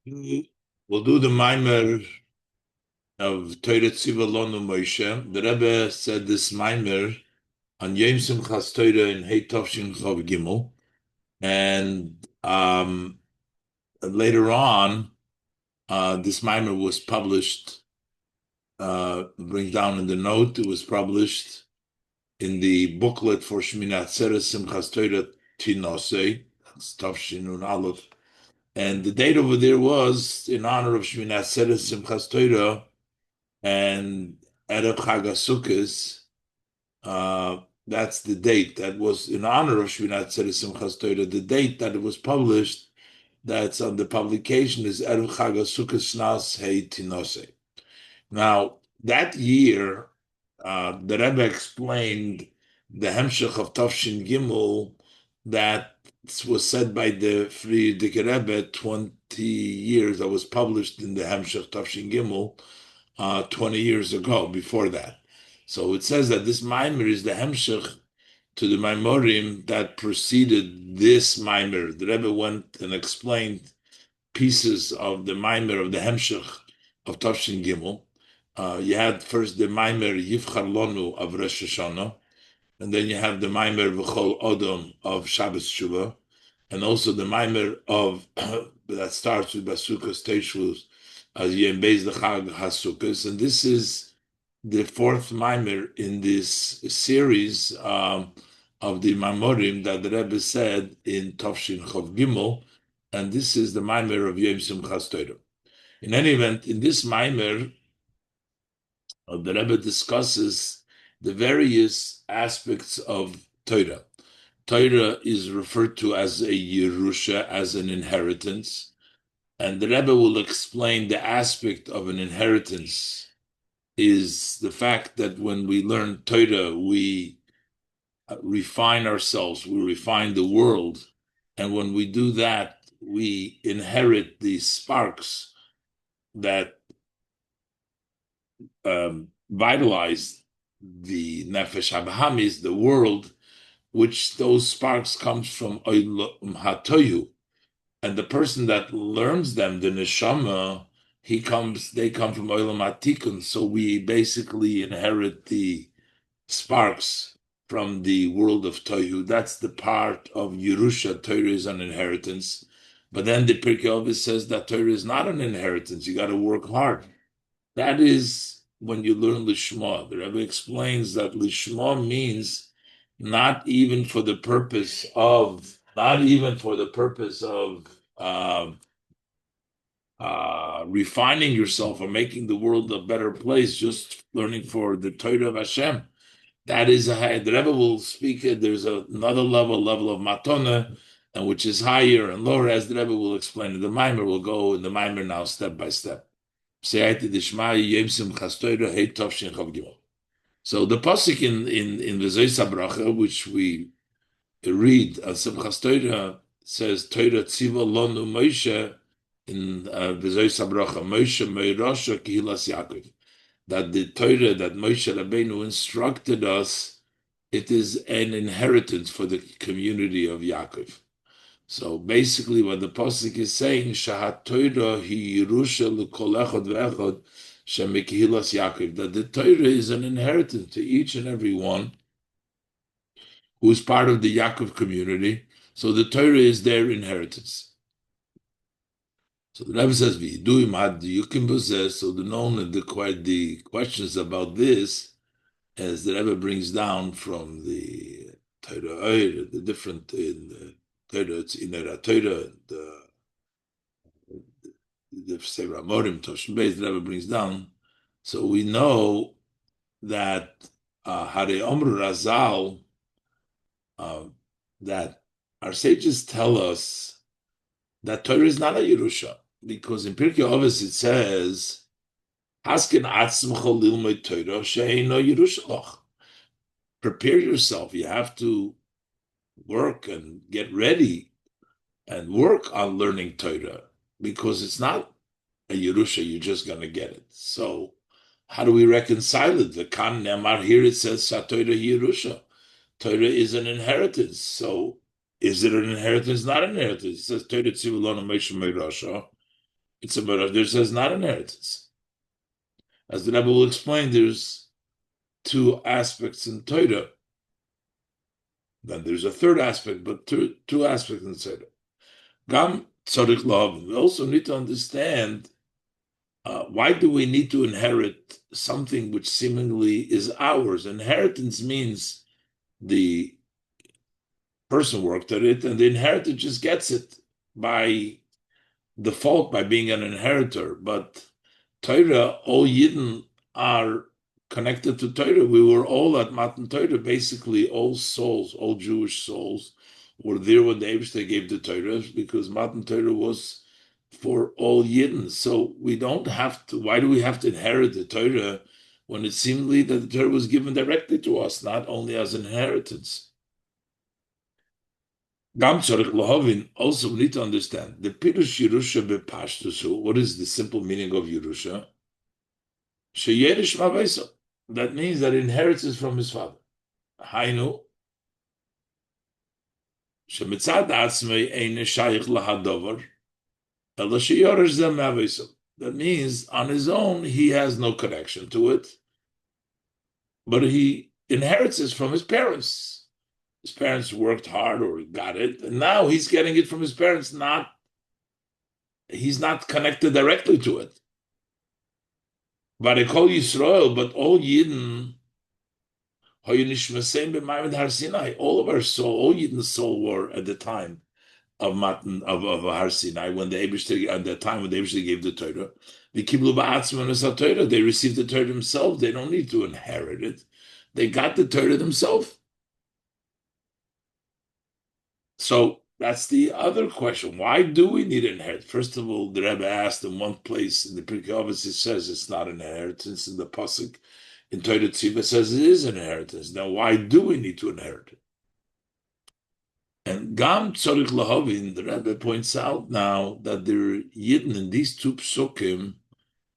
We'll do the Mamer of Torah Tzivah Lanu Moshe. The Rebbe said this Mamer on Yom Simchas Torah in Hey Tovshin Chav Gimel, and later on, this Mamer was published. Brings down in the note, it was published in the booklet for Shminat Atzeres Simchas Torah Tinose. That's Tovshin Nun Aleph. And the date over there was in honor of Shminat Atzeres Simchas Torah and Erev Chag HaSukkos. That's the date that was in honor of Shminat Atzeres Simchas Torah. The date that it was published, that's on the publication, is Erev Chag HaSukkos Shnas Hei Tinose. Now, that year, the Rebbe explained the Hemshech of Tafshin Gimel that was said by the Frierdiker Rebbe 20 years, that was published in the Hemshech Tafshin Gimel 20 years ago, before that. So it says that this Mamer is the Hemshech to the Mamorim that preceded this Mamer. The Rebbe went and explained pieces of the Mamer of the Hemshech of Tafshin Gimel. You had first the Mamer Yivchar Lanu of Rosh Hashanah, and then you have the Mamer V'chol Odom of Shabbos Shuvah, and also the Mamer of that starts with Basukas Teishvus as Yem Beis the Chag HaSukkos, and this is the fourth Mamer in this series of the Mamorim that the Rebbe said in Tafshin Chav Gimel, and this is the Mamer of Yom Simchas Torah. In any event, in this Mamer, the Rebbe discusses the various aspects of Torah. Torah is referred to as a Yerusha, as an inheritance, and the Rebbe will explain the aspect of an inheritance is the fact that when we learn Torah, we refine ourselves, we refine the world, and when we do that, we inherit these sparks that vitalize the nefesh habahamis, the world, which those sparks comes from olam hatoyu, and the person that learns them, the neshama, they come from olam hatikun. So we basically inherit the sparks from the world of toyu. That's the part of Yerusha. Torah is an inheritance, but then the Pirkei Avos says that Torah is not an inheritance. You got to work hard. That is when you learn Lishma. The Rebbe explains that Lishma means not even for the purpose of, refining yourself or making the world a better place, just learning for the Torah of Hashem. That is the Rebbe will speak. There's another level of matona, and which is higher and lower, as the Rebbe will explain. The Mamer will go in the Mamer now step by step. So the pasuk in V'zois Bracha, which we read on Simchas Torah, says Torah Tzivah Lanu Moshe in V'zois Bracha, Moshe Meirasha Kihilas Yaakov, that the Torah that Moshe Rabbeinu instructed us, it is an inheritance for the community of Yaakov. So basically, what the pasuk is saying, Shahat Torah hi Yerusha l'kol echad ve'echad shemikihilas Yaakov, that the Torah is an inheritance to each and every one who is part of the Yaakov community. So the Torah is their inheritance. So the Rebbe says, "V'yiduim had yukim b'zeh." So the questions about this, as the Rebbe brings down from the Torah, the different in the Torah, it's in the Torah, the say Mamorim, Toshin Beis, the Rebbe brings down. So we know that Hare Omru Razal, that our sages tell us that Torah is not a Yerusha, because in Pirkei Avos it says, "Haskin atzmcha lilmod Torah she'eino Yerusha loch." Prepare yourself. You have to work and get ready and work on learning Torah, because it's not a Yerusha, you're just going to get it. So how do we reconcile it? The Kan Nemar, here it says Torah Yerusha. Torah is an inheritance. So is it an inheritance? Not an inheritance. It says Torah Tzivah Lanu Moshe Meirasha. It's a Merosh. There says not inheritance. As the Rebbe will explain, there's two aspects in Torah. Then there's a third aspect, but two aspects in Torah. Gam tzarich lahav. We also need to understand why do we need to inherit something which seemingly is ours? Inheritance means the person worked at it, and the inheritor just gets it by default by being an inheritor. But Torah, all Yidden are connected to Torah. We were all at Matan Torah, basically all souls, all Jewish souls were there when the Eibishter gave the Torah, because Matan Torah was for all Yidden. So we don't have to, why do we have to inherit the Torah when it seemingly that the Torah was given directly to us, not only as inheritance? Gam tzarich lahavin, also we need to understand the Pirush Yerusha bepashtusu. What is the simple meaning of Yerusha? Sheyerish mavesa. That means that inheritance from his father. Hainu shemitzad atzmei ein shayich lahadover ela sheyorish zeh mavesa. That means on his own he has no connection to it, but he inherits it from his parents. His parents worked hard or got it, and now he's getting it from his parents. He's not connected directly to it. But I call Yisrael, but all Yidden, all of our soul, all Yidden's soul were at the time of Matan of Har Sinai, when the Eibishter, at the time when the Eibishter gave the Torah, the Kiblu Ba'atzman as Torah, they received the Torah themselves. They don't need to inherit it. They got the Torah themselves. So that's the other question. Why do we need an inheritance? First of all, the Rebbe asked in one place in the Pirkei Avos, it says it's not an inheritance. In the pasuk in Torah Tzivah says it is an inheritance. Now, why do we need to inherit it? And Gam Tzorich Lahavin, the Rebbe points out now that the Yidden in these two psukim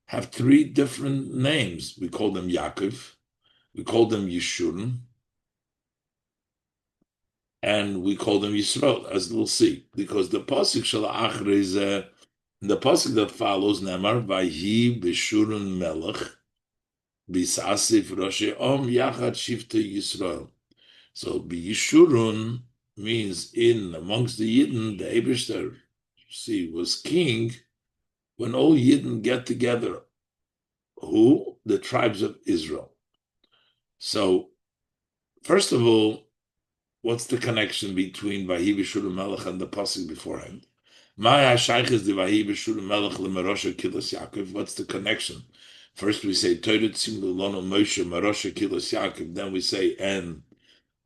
have three different names. We call them Yaakov, we call them Yeshurun, and we call them Yisrael, as we'll see, because the pasuk shel achre is the pasuk that follows Nemar Vayhi b'Shurun Melech b'Sasif Roshei Om Yachad Shifte Yisrael. So b'Yishurun means in amongst the Yidden, the Eibishter, see, was king when all Yidden get together. Who? The tribes of Israel. So, first of all, what's the connection between Vahi B'Shurun Melech and the pasuk beforehand? Maya Shaykh is the Vahi B'Shurun Melech L'Merosha Kilos Yaakov. What's the connection? First we say Torah Tzimlu Lanu Moshe Merosha Kilos Yaakov. Then we say, and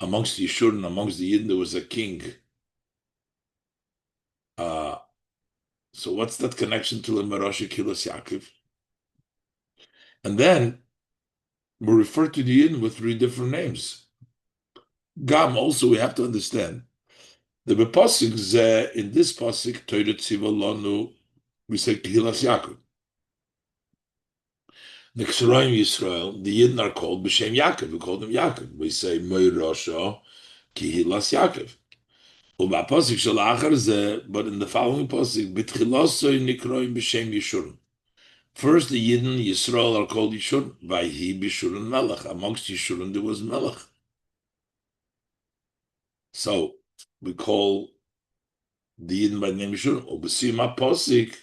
amongst Yeshurun, amongst the Yidden, there was a king. So what's that connection to L'Merosha Kilos Yaakov? And then we refer to the Yidden with three different names. Gam, also we have to understand. The pasuk in this pasuk, Torah Tzivah Lanu, we say Kihilas Yaakov. The Ksarayim Yisrael, the Yidden are called B'Shem Yaakov. We call them Yaakov. We say Meirosha Kihilas Yaakov. Pasuk Shalachar Zeh, but in the following pasuk, B'Tchilasoi Nikroim B'Shem Yeshurun. First, the Yidden Yisrael are called Yeshurun. Vayhi B'Shurun Melech. Amongst Yeshurun there was Melech. So we call the Yidden by the name Yeshurun. Obesima pasuk.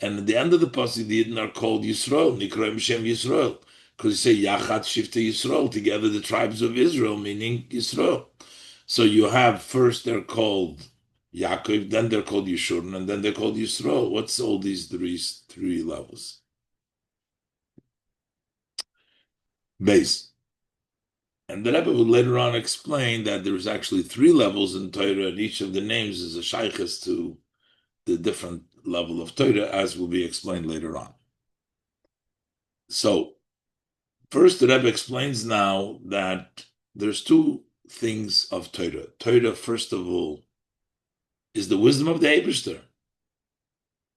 And at the end of the pasuk, the Yidden are called Yisrael, Nikroim Shem Yisrael, because you say Yachat Shifte Yisrael, together the tribes of Israel, meaning Yisrael. So you have first they're called Yaakov, then they're called Yeshurun, and then they're called Yisrael. What's all these three levels? Base. And the Rebbe will later on explain that there's actually three levels in Torah, and each of the names is a shaykhis to the different level of Torah, as will be explained later on. So, first the Rebbe explains now that there's two things of Torah. Torah, first of all, is the wisdom of the Eibishter.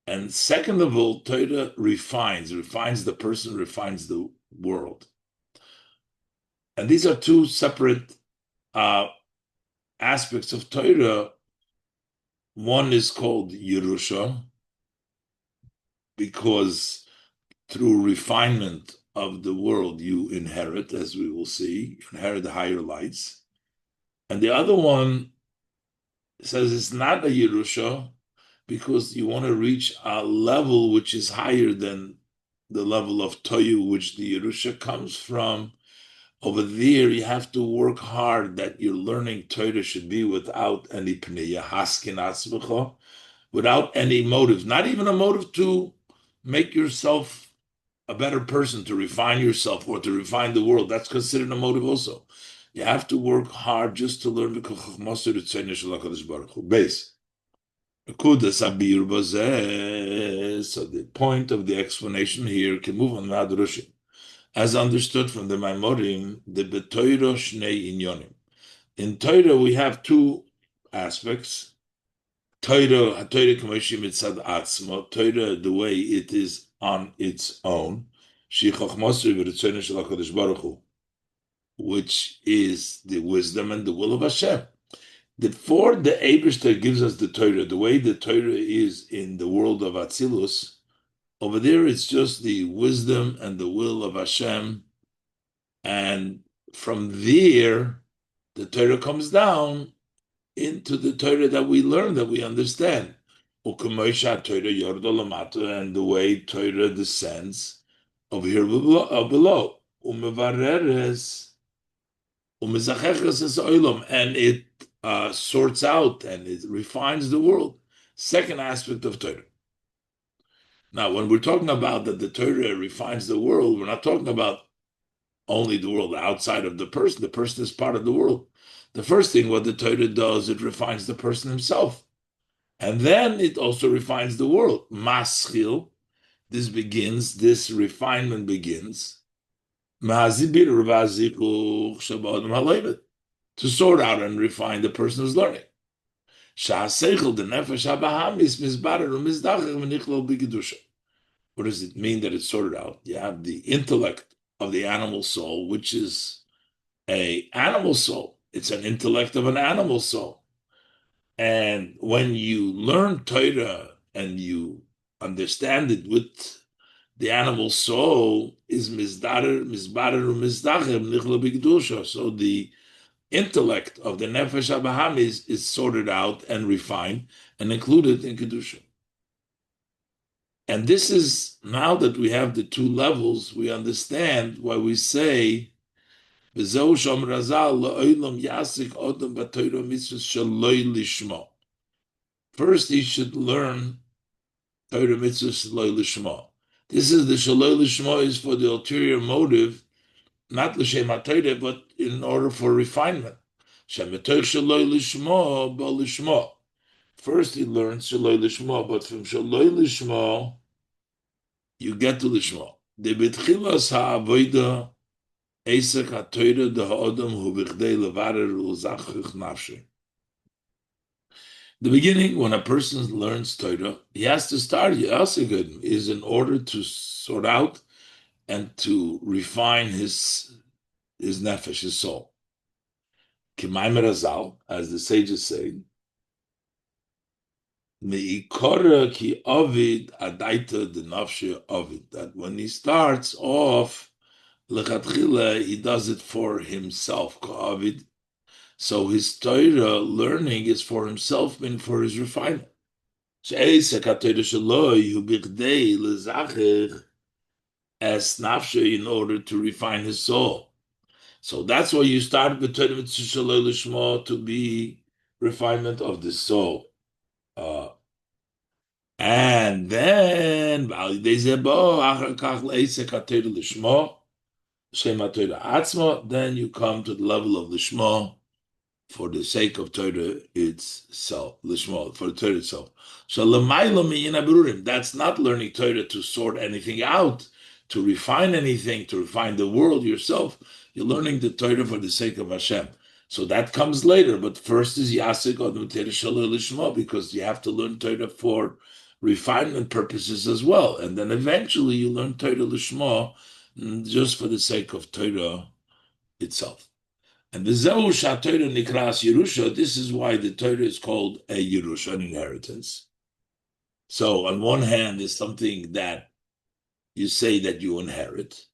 And second of all, Torah refines the person, refines the world. And these are two separate aspects of Torah. One is called Yerusha, because through refinement of the world you inherit, as we will see, you inherit the higher lights. And the other one says it's not a Yerusha because you want to reach a level which is higher than the level of Toyu, which the Yerusha comes from. Over there, you have to work hard that your learning Torah should be without any pneuya, haskin atzvecha, without any motive, not even a motive to make yourself a better person, to refine yourself or to refine the world. That's considered a motive also. You have to work hard just to learn the base. So the point of the explanation here can move on Madrushim. As understood from the Mamorim, the Betoiro Shnei Inyonim. In Torah, we have two aspects. Torah, Torah, the way it is on its own, which is the wisdom and the will of Hashem. Before the Eibishter gives us the Torah, the way the Torah is in the world of Atzilus, over there it's just the wisdom and the will of Hashem, and from there the Torah comes down into the Torah that we learn, that we understand. And the way Torah descends over here below. And it sorts out and it refines the world. Second aspect of Torah. Now, when we're talking about that the Torah refines the world, we're not talking about only the world outside of the person. The person is part of the world. The first thing what the Torah does, it refines the person himself. And then it also refines the world. Maschil, this refinement begins to sort out and refine the person who's learning. What does it mean that it's sorted out? You have the intellect of the animal soul, which is an animal soul. It's an intellect of an animal soul. And when you learn Torah and you understand it with the animal soul, is mizdarer, mizdachem, nichlo b'kedusha. So the intellect of the nefesh habahamis is sorted out and refined and included in kedusha. And this is, now that we have the two levels, we understand why we say, first he should learn Torah mitzvah shaloi lishma. This is the shaloi lishma is for the ulterior motive, not l'shem ha'Torah, but in order for refinement. Shemetoch shaloi lishma ba lishma. First he learns shaloi lishma, but from shaloi lishma you get to lishma. The betchilas ha'avoda Eisek HaTorah de ha'odam hu b'chdei levarer u'zachich nafshe. The beginning, when a person learns Torah, he has to start Yasegud, is in order to sort out and to refine his nefesh, his soul. Mamer Azal, as the sages say, Me'ikora ki ovid adaita de nafshe ovid, that when he starts off, Lechatchila, he does it for himself, Ka'avid. So his Torah learning is for himself and for his refinement. As nafshe, in order to refine his soul. So that's why you start with Torah Mitzvah to be refinement of the soul. And then then you come to the level of the Shema for the sake of Torah itself, the Shema, for the Torah itself. So that's not learning Torah to sort anything out, to refine anything, to refine the world yourself. You're learning the Torah for the sake of Hashem. So that comes later, but first is Yasik Odom Torah Shalom Lishma, because you have to learn Torah for refinement purposes as well. And then eventually you learn Torah Lishma just for the sake of Torah itself. And the Zehu Torah Nikras Yerusha, this is why the Torah is called a Yerusha, an inheritance. So on one hand, there's something that you say that you inherit,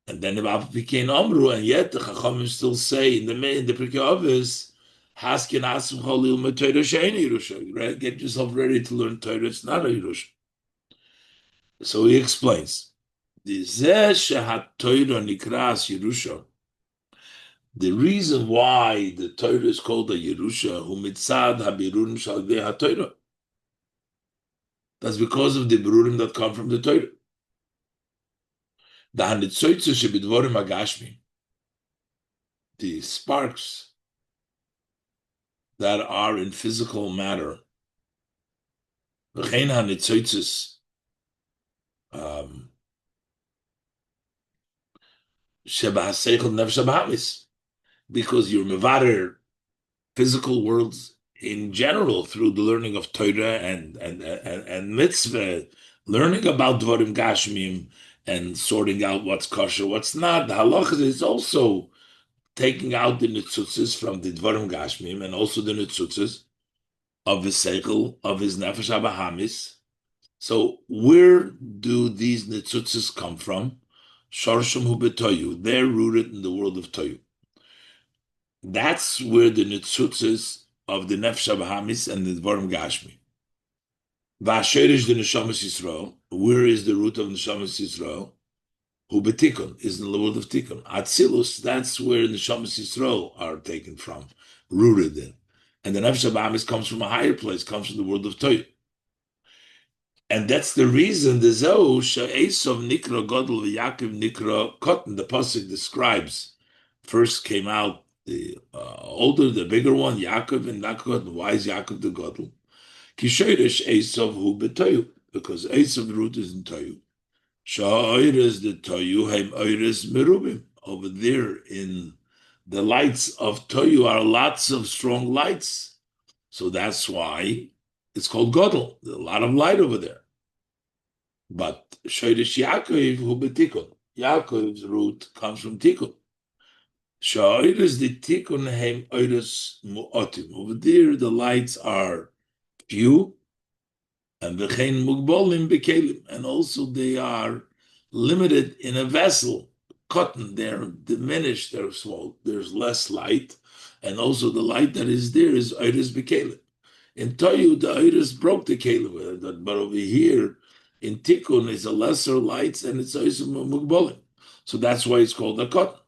and then if became Amru, and yet the Chachamim still say in the Pirkei Avos, Haskin Asim Cholil Torah Sheini Yerusha. Right? Get yourself ready to learn Torah. It's not a Yerusha. So he explains. The reason why the Torah is called a Yerusha, who mitzad habirurim shalvei haTorah. That's because of the birurim that come from the Torah. The hanitzoitzu shebidvorim agashmi, the sparks that are in physical matter. V'chein hanitzoitzus shebahaseichel nefesh habahamis, because you're mevarer physical worlds in general through the learning of Torah and mitzvah, learning about dvarim gashmim and sorting out what's kosher, what's not. The halacha is also taking out the nitzutzes from the dvarim gashmim and also the nitzutzes of his seichel, of his nefesh habahamis. So where do these nitzutzes come from? Shorshim hu b'toyu. They're rooted in the world of toyu. That's where the nitzutzes of the nefesh habahamis and the dvarim gashmi. V'asherish the neshamas Yisrael. Where is the root of neshamas Yisrael? Hu betikun is in the world of tikun. Atzilus. That's where neshamas Yisrael are taken from, rooted in. And the nefesh habahamis comes from a higher place, comes from the world of toyu. And that's the reason the Zoh Sha'esov Nikra Godel Yaakov Nikra Cotton, the pasuk describes, first came out the older, the bigger one, Yaakov and Nakot. Why is Yaakov the Godel? Kishoirish Esov Hu B'Toyu, because Esov root is in Toyu. Sha'oiris the Toyu Haim Oiris Merubim. Over there in the lights of Toyu are lots of strong lights. So that's why it's called Godel. There's a lot of light over there. But Shoirish Yaakov Hu B'Tikun. Yaakov's root comes from Tikun. Sha'oiris the Tikun Haim Oiris Mu'otim. Over there the lights are few, and v'chein mugbolim b'kelim, and also they are limited in a vessel. Cotton, they're diminished, they're small. There's less light, and also the light that is there is oiris b'kelim. In Toyu, the oiris broke the kelim, but over here in Tikkun is a lesser light, and it's oiris mugbolim. So that's why it's called a cotton.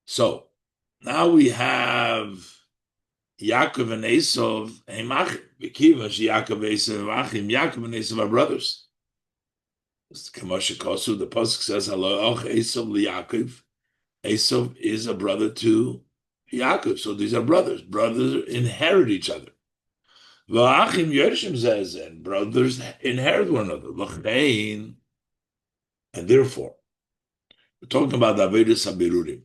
So now we have Yaakov and Esau, Yaakov and Esau are brothers. The pasuk says, Yaakov. Esau is a brother to Yaakov. So these are brothers. Brothers inherit each other. V'achim Yershim says, and brothers inherit one another. And therefore, we're talking about the Avedis HaBirurim.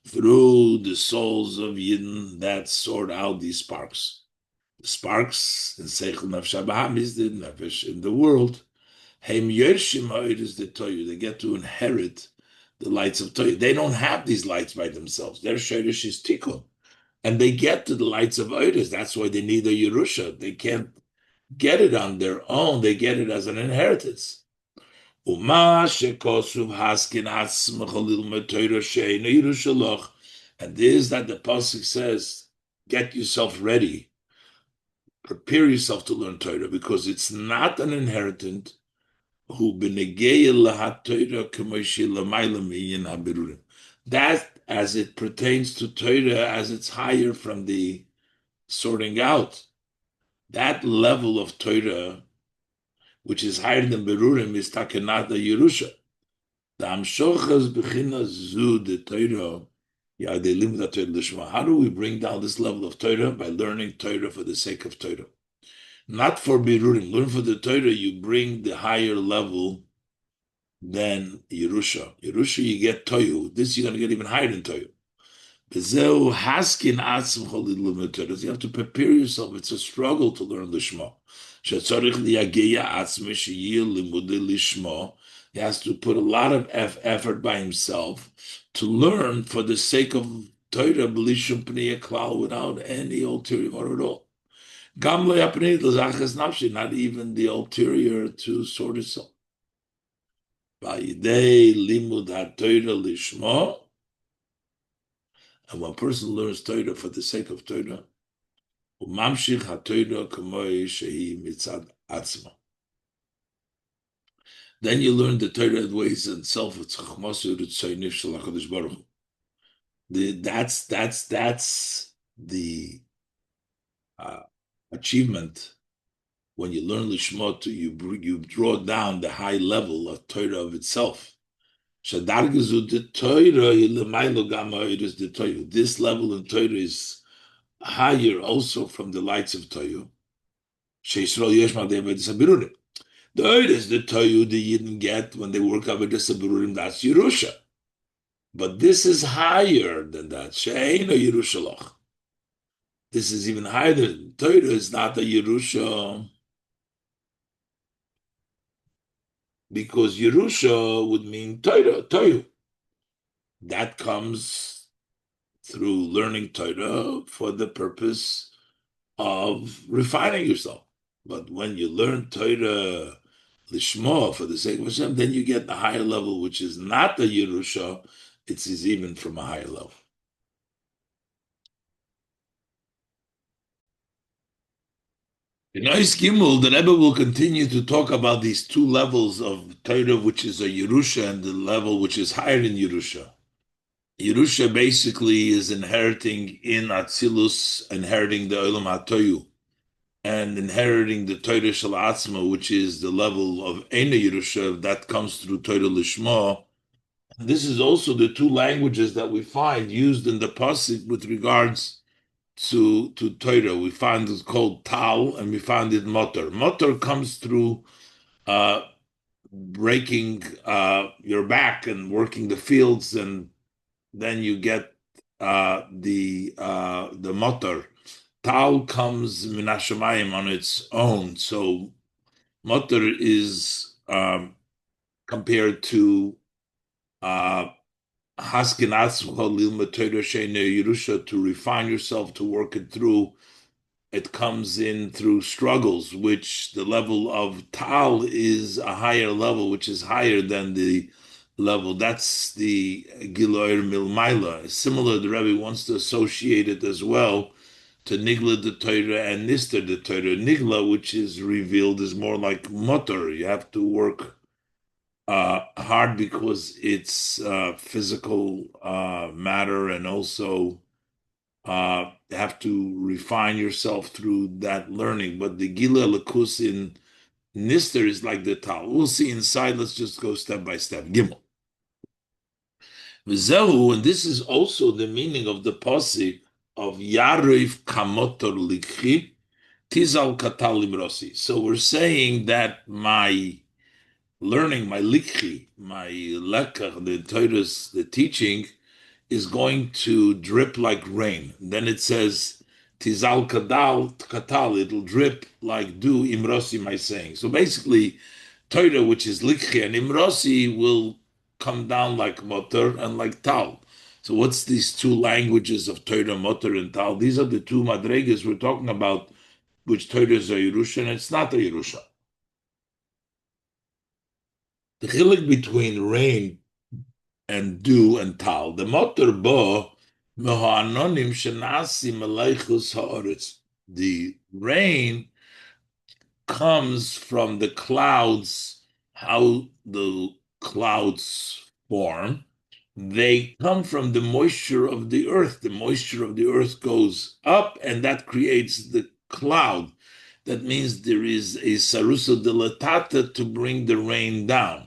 Through the souls of Yidden that sort out these sparks. The sparks in Seichel Nefesh HaBahamis, the Nefesh in the world. Heim Yershim Ha'oiris de Toyu. They get to inherit the lights of Toyu. They don't have these lights by themselves. Their Shorish is Tikkun. And they get to the lights of Oiris. That's why they need a Yerusha. They can't get it on their own. They get it as an inheritance. And this that the pasuk says, get yourself ready, prepare yourself to learn Torah, because it's not an inheritance that as it pertains to Torah, as it's higher from the sorting out. That level of Torah, which is higher than Berurim, is Takenat Yerusha. The Amshochas Bechina Zu, the Torah, how do we bring down this level of Torah? By learning Torah for the sake of Torah. Not for Berurim. Learn for the Torah, you bring the higher level than Yerusha. Yerusha, you get Toyu. This, you're going to get even higher than Toyu. You have to prepare yourself. It's a struggle to learn Lishma. He has to put a lot of effort by himself to learn for the sake of Torah b'lishum pnei klal, without any ulterior motive at all. Gam lo yapnei l'zachas nafshi, not even the ulterior to sort his soul. Vayidei limud ha-Torah lishmo, and when a person learns Torah for the sake of Torah, umamshich ha-Torah kamoi shehi mitzad atzma. Then you learn the Torah ways in itself. It's chachmasu ritzoynif shel HaKadosh Baruch Hu. That's the achievement. When you learn Lishmot, you draw down the high level of Torah of itself. This level in Torah is higher also from the lights of Torah. The is the Torah the Yidden get when they work out with the Sabirurim, that's Yerusha. But this is higher than that. She'eino Yerushalach. This is even higher than Torah is not a Yerusha, because Yerusha would mean Torah. That comes through learning Torah for the purpose of refining yourself. But when you learn Torah Lishma for the sake of Hashem, then you get the higher level, which is not the Yerusha, it is even from a higher level. In Ois Gimel, the Rebbe will continue to talk about these two levels of Torah, which is a Yerusha, and the level which is higher than Yerusha. Yerusha basically is inheriting in Atzilus, inheriting the Olam HaToyu, and inheriting the Torah Shel Atzma, which is the level of Eina Yerusha, that comes through Torah Lishma. This is also the two languages that we find used in the Pasuk with regards to Torah. We find it called Tal, and we find it Motor. Motor comes through breaking your back and working the fields, and then you get the Motor. Tal comes min hashamayim on its own. So Motor is compared to Yerusha, to refine yourself, to work it through. It comes in through struggles, which the level of Tal is a higher level, which is higher than the level. That's the Giloir Milmaila. Similar, the Rebbe wants to associate it as well to Nigla the Torah and Nister the Torah. Nigla, which is revealed, is more like Motor. You have to work hard because it's physical matter, and also have to refine yourself through that learning. But the Gila Lakus in Nister is like the Tal. We'll see inside. Let's just go step by step. Gimel. V'zehu, and this is also the meaning of the pasuk of Yarev Kamotor Likhi Tizal Katal Limrosi. So we're saying that my learning, my likhi, my lekach, the Torah's, the teaching, is going to drip like rain. Then it says, Tizal katal, it'll drip like dew, imrosi, my saying. So basically, Torah, which is likhi, and imrosi will come down like motor and like tal. So what's these two languages of Torah, motor, and tal? These are the two madregas we're talking about, which Torah is a Yerusha, and it's not a Yerusha. The chilek between rain and dew and tal. The motor bo mehoanonim shenasi meleichus haaretz. The rain comes from the clouds. How the clouds form? They come from the moisture of the earth. The moisture of the earth goes up, and that creates the cloud. That means there is a sarusa dilatata to bring the rain down.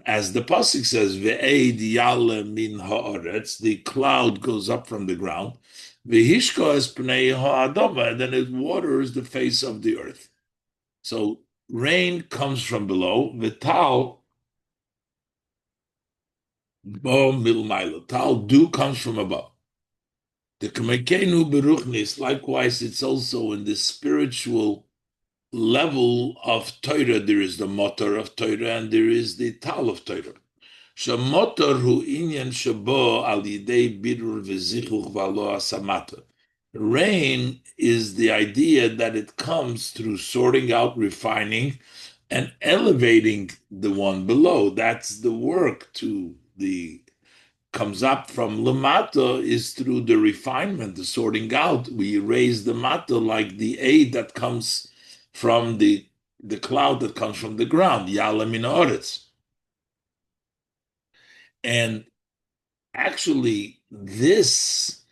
As the pasuk says, "Ve'ed yale min haaretz," the cloud goes up from the ground. Ve'hishko es pnei ha'adama, and then it waters the face of the earth. So rain comes from below. V'tal bo milmaila. Tal, dew comes from above. The kamekenu beruchnis. Likewise, it's also in the spiritual level of Torah. There is the motor of Torah, and there is the tal of Torah. Shemotor hu inyan shabo al yidei birur v'zichuch v'alo asamata. Rain is the idea that it comes through sorting out, refining, and elevating the one below. That's the work to the comes up from lamata is through the refinement, the sorting out. We raise the mata like the aid that comes from the cloud that comes from the ground, yala min haaretz. And actually, this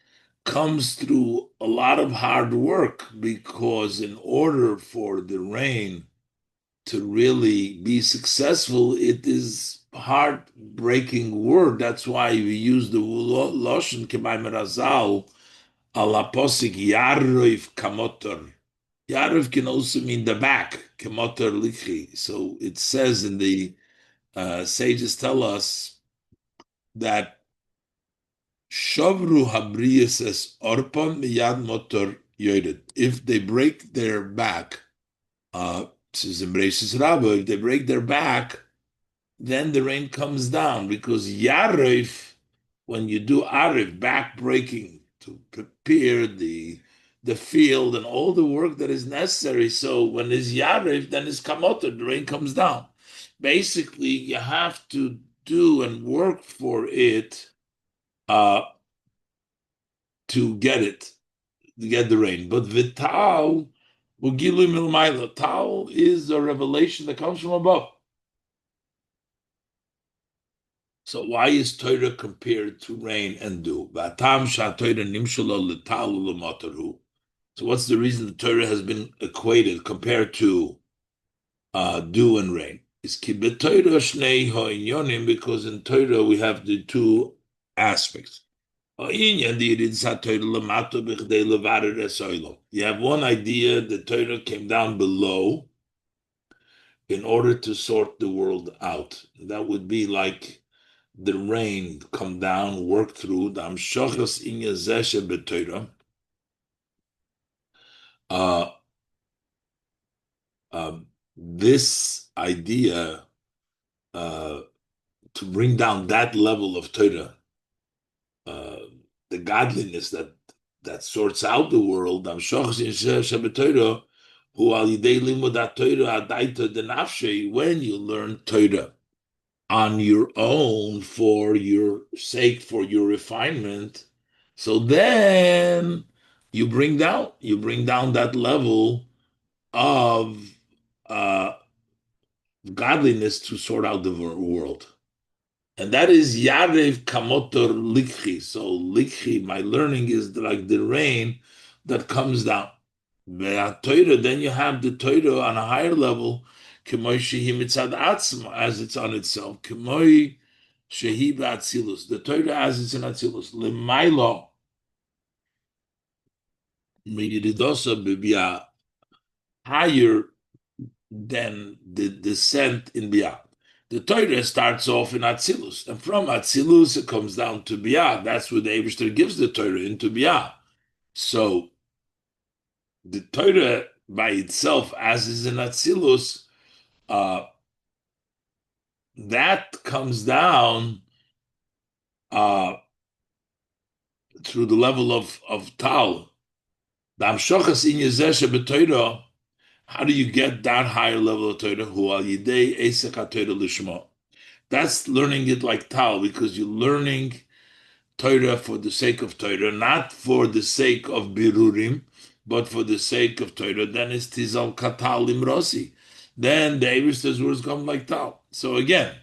comes through a lot of hard work because in order for the rain to really be successful, it is heartbreaking word. That's why we use the lashon k'may merazal ala posik yarif kamotor. Yarif can also mean the back, kamotor likhi. So it says in the sages tell us that shavru habriyas es orpon miyad motor yored. If they break their back, says embraces Rabba, if they break their back, then the rain comes down because Yarif, when you do Arif, back breaking to prepare the field and all the work that is necessary. So when it's Yarif, then it's Kamoter, the rain comes down. Basically, you have to do and work for it uh, to get it, to get the rain. But Vital, Ugilu Milmaila, Tal is a revelation that comes from above. So why is Torah compared to rain and dew? So what's the reason the Torah has been equated, compared to dew and rain? It's because in Torah we have the two aspects. You have one idea, the Torah came down below in order to sort the world out. That would be like the rain come down, work through the amshachas inya zeshe b'Torah. Uh, this idea to bring down that level of Torah, uh, the godliness that sorts out the world, amshachas inya zeshe b'Torah, who al yidei limud Torah adaita denafshei, when you learn Torah on your own for your sake, for your refinement. So then you bring down that level of uh, godliness to sort out the world. And that is Yarev Kamotor Likhi. So Likhi, my learning is like the rain that comes down. Then you have the Torah on a higher level, as it's on itself. The Torah as it's in Atzilus. Lemailo miridosa bibia, higher than the descent in Bia. The Torah starts off in Atzilus, and from Atzilus it comes down to Bia. That's where the Eibishter gives the Torah into Bia. So the Torah by itself, as is in Atzilus, uh, that comes down through the level of Tal. How do you get that higher level of Torah? That's learning it like Tal, because you're learning Torah for the sake of Torah, not for the sake of Birurim, but for the sake of Torah. Then it's Tizal Katal Limrosi. Then the Eibishter's words come like Tal. So again,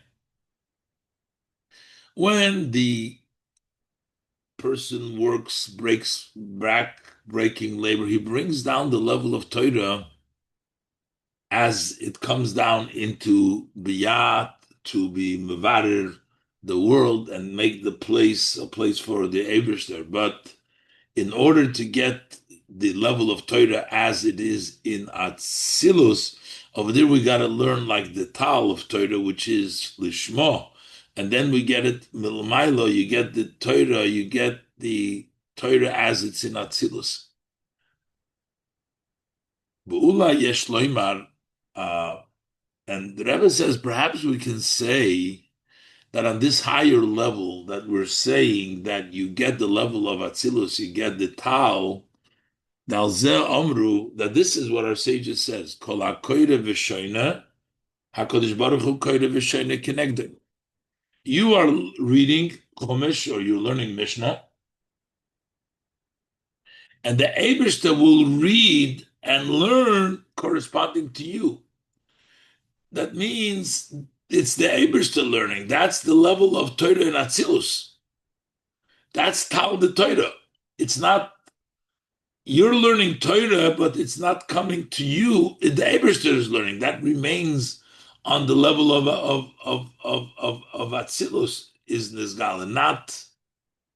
when the person breaks back, breaking labor, he brings down the level of Torah as it comes down into Biyat to be Mevarer, the world, and make the place a place for the Eibishter. But in order to get the level of Torah as it is in Atzilus, over there we got to learn like the Tal of Torah, which is Lishmo. And then we get it, Milmailo, you get the Torah, you get the Torah as it's in Atzilus. Be'ula yesh loimar, and the Rebbe says perhaps we can say that on this higher level that we're saying that you get the level of Atzilus, you get the Tal, Dalzeh Omru, that this is what our sages says, Kol HaKoyre V'Shoyne, HaKadosh Baruch Hu Koyre V'Shoyne Kenegdem. You are reading Chumash or you're learning Mishnah, and the Eibishter will read and learn corresponding to you. That means it's the Eibishter learning. That's the level of Torah and Atzilus. That's Tal the Torah. It's not, you're learning Torah, but it's not coming to you. The Eibishter is learning. That remains on the level of Atzilus is Nizgala, not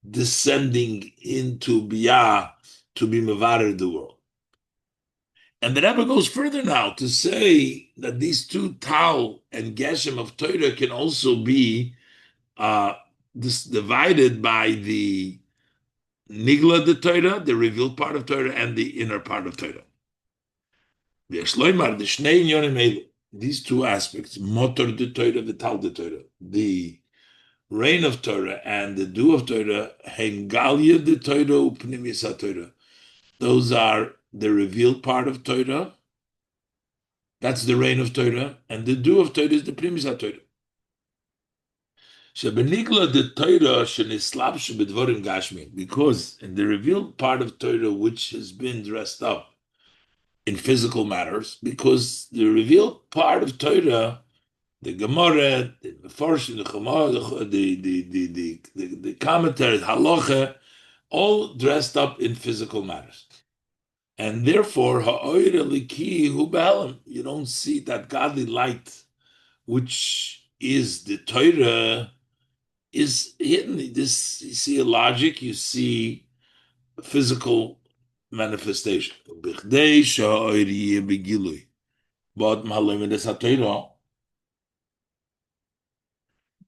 descending into Biyah to be Mevarer the world. And the Rebbe goes further now to say that these two Tal and Geshem of Torah can also be divided by the Nigla the Torah, the revealed part of Torah, and the inner part of Torah. These two aspects, Motor the Torah, the Tal the Torah, the reign of Torah and the dew of Torah, Hengalia the Torah, Upnimis Torah. Those are the revealed part of Torah. That's the reign of Torah, and the dew of Torah is the Primis Torah. Shebenigla the Torah shenislabshu bedvorim gashmi, because in the revealed part of Torah, which has been dressed up in physical matters, because the revealed part of Torah, the Gemara, the Mefarshim, the Chumah, the commentaries, Halacha, all dressed up in physical matters. And therefore, you don't see that godly light, which is the Torah, is hidden. This, you see a logic, you see a physical manifestation. But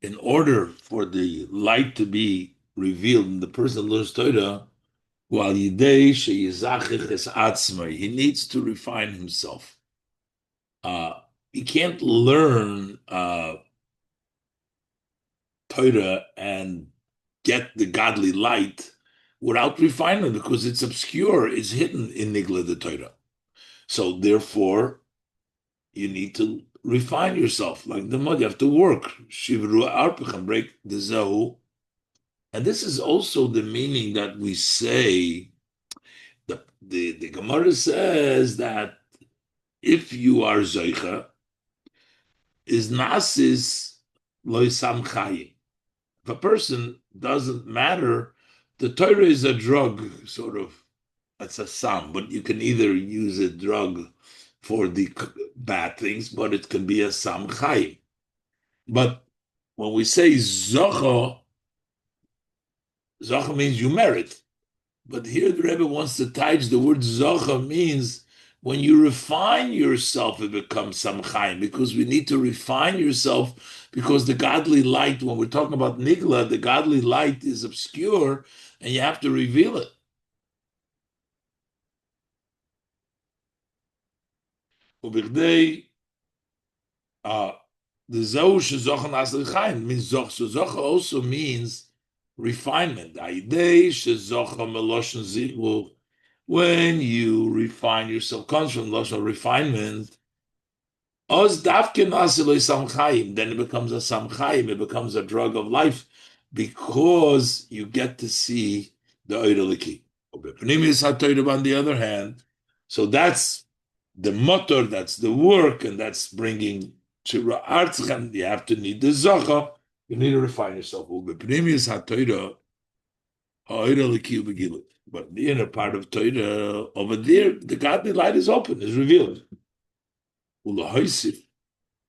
in order for the light to be revealed in the person learns Torah, he needs to refine himself. He can't learn Torah and get the godly light without refinement, because it's obscure, it's hidden in Nigla the Torah. So therefore, you need to refine yourself. Like the mud, you have to work. Shivru arpichem, break the zehu. And this is also the meaning that we say, the Gemara says that if you are Zoicha, is nasis loy samchayim. If a person doesn't matter, the Torah is a drug, sort of. It's a sam, but you can either use a drug for the bad things, but it can be a sam chayim. But when we say zocha, zocha means you merit. But here the Rebbe wants to touch the word zocha means when you refine yourself, it becomes samchaim, because we need to refine yourself, because the godly light, when we're talking about nigla, the godly light is obscure, and you have to reveal it. The zoh shezocha nasli chaim means zoch. So zocha also means refinement. Aidei shezocha meloshen zivu. When you refine yourself, comes from lashon refinement. Oz dafke nasilei samchaim. Then it becomes a samchaim. It becomes a drug of life, because you get to see the oireliki. On the other hand, so that's the motor, that's the work, and that's bringing to Artzchan. You have to need the Zacha, you need to refine yourself. But the inner part of Torah, over there, the godly light is open, is revealed.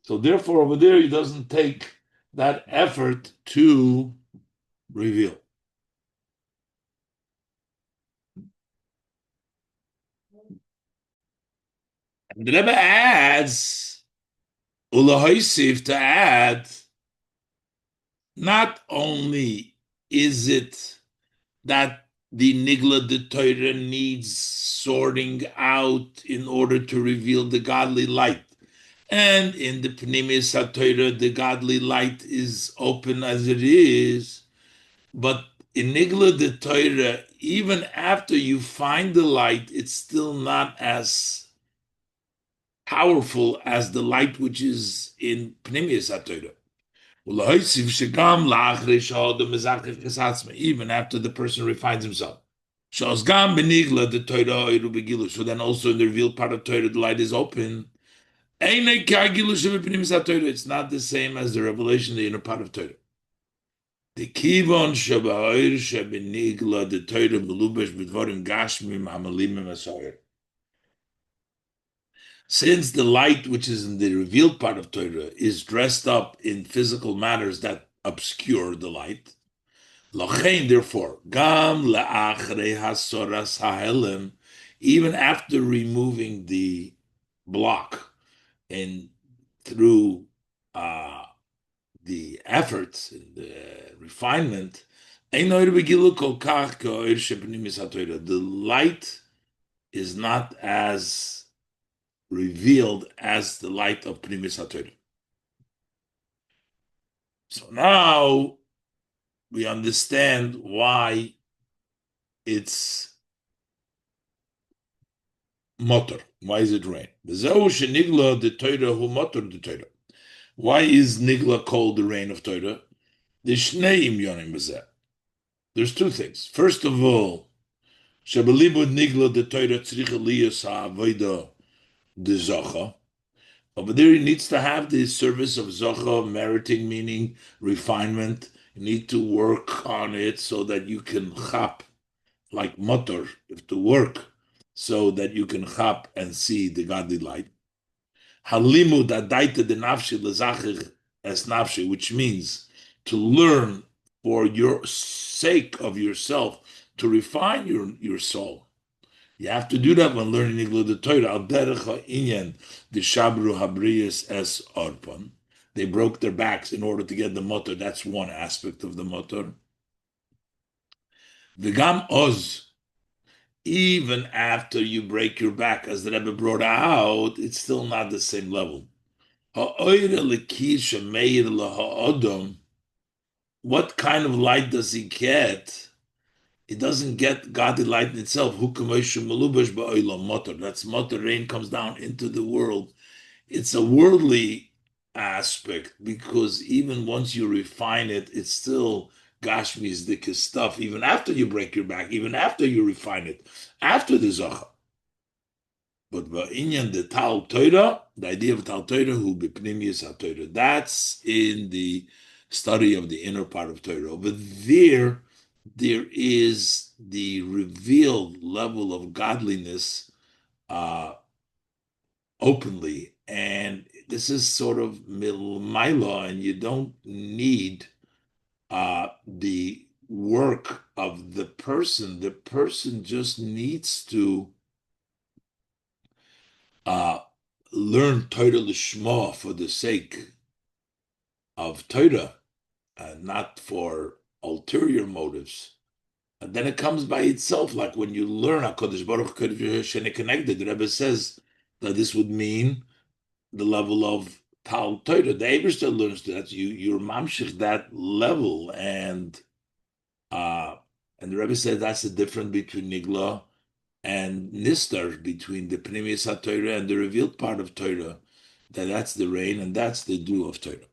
So therefore, over there, he doesn't take that effort to reveal. And the Rebbe adds, to add, not only is it that the Nigla the Torah needs sorting out in order to reveal the godly light, And in the Pnimis HaTorah, the godly light is open as it is. But in Nigla the Torah, even after you find the light, it's still not as powerful as the light which is in Pnimis HaTorah. Even after the person refines himself. Shosgam benigla the Torah iru begilu. So then also in the revealed part of Torah, the light is open. It's not the same as the revelation in the inner part of Torah. The kivon shabair shabenigla the Torah melubesh b'dvarim gashmim hamalimim asoyer. Since the light which is in the revealed part of Torah is dressed up in physical matters that obscure the light, Lochein, therefore, gam la'achrei hasoras ha'helem, even after removing the block and through the efforts and the refinement, the light is not as revealed as the light of Pnimis HaTorah. So now we understand why it's motor. Why is it rain? Why is Nigla called the rain of Torah? There's two things. First of all, Nigla the Torah the Zocha. Over there, he needs to have the service of Zocha, meriting, meaning refinement. You need to work on it so that you can chap, like motor, you have to work so that you can chap and see the godly light. Halimud adaita de nafshi lezachir es nafshi, which means to learn for your sake of yourself, to refine your soul. You have to do that when learning Nigla the Torah. Al derech inyan the shabru habriyas es orpon. They broke their backs in order to get the motor. That's one aspect of the motor. The gam oz, even after you break your back, as the Rebbe brought out, it's still not the same level. What kind of light does he get? He doesn't get godly light in itself. That's motor. Rain comes down into the world. It's a worldly aspect because even once you refine it, it's still Gashmi's stuff. Even after you break your back, even after you refine it, after the Zocha. But inyan the Tal Torah, the idea of Tal Torah, who b'pnimiyus HaTorah, that's in the study of the inner part of Torah. Over there is the revealed level of godliness openly, and this is sort of milmaila, and you don't need the work of the person. The person just needs to learn Torah Lishma for the sake of Torah, not for ulterior motives. And then it comes by itself, like when you learn HaKadosh Baruch Hu connected. The Rebbe says that this would mean the level of Tal Torah. The Eberster learns that you're mamshich that level, and the Rebbe said that's the difference between Nigla and Nistar, between the Pnimius HaTorah and the revealed part of Torah. That's the rain and that's the dew of Torah.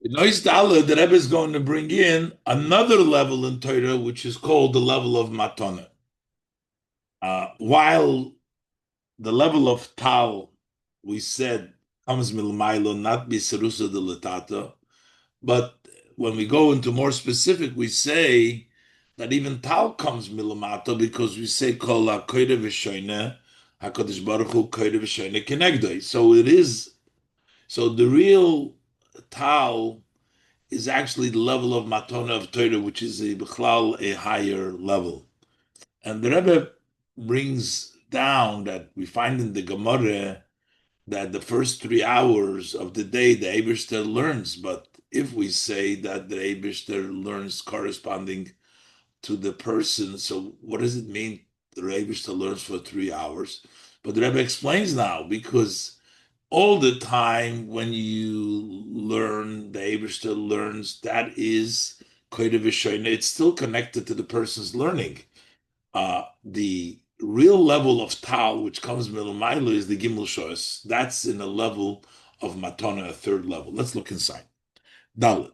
In Oistala, the Rebbe is going to bring in another level in Torah, which is called the level of Matana. While the level of Tal, we said, comes milmailo, not bisarusa de latata, but when we go into more specific, we say that even Tal comes milamato because we say kol ha-koyre v'shoyne, HaKadosh Baruch Hu koyre v'shoyne kenegdoi. So it is, so the real Tal is actually the level of Matona of Torah, which is a higher level. And the Rebbe brings down that we find in the Gemara that the first 3 hours of the day the Eibishter learns, but if we say that the Eibishter learns corresponding to the person, so what does it mean the Rebbe learns for 3 hours. But the Rebbe explains now, because all the time when you learn, the Eibishter learns, that is Kodev V'Shoina. It's still connected to the person's learning. The real level of Tal, which comes Milumayla, is the Gimel Shoes. That's in a level of Matana, a third level. Let's look inside. Dalet.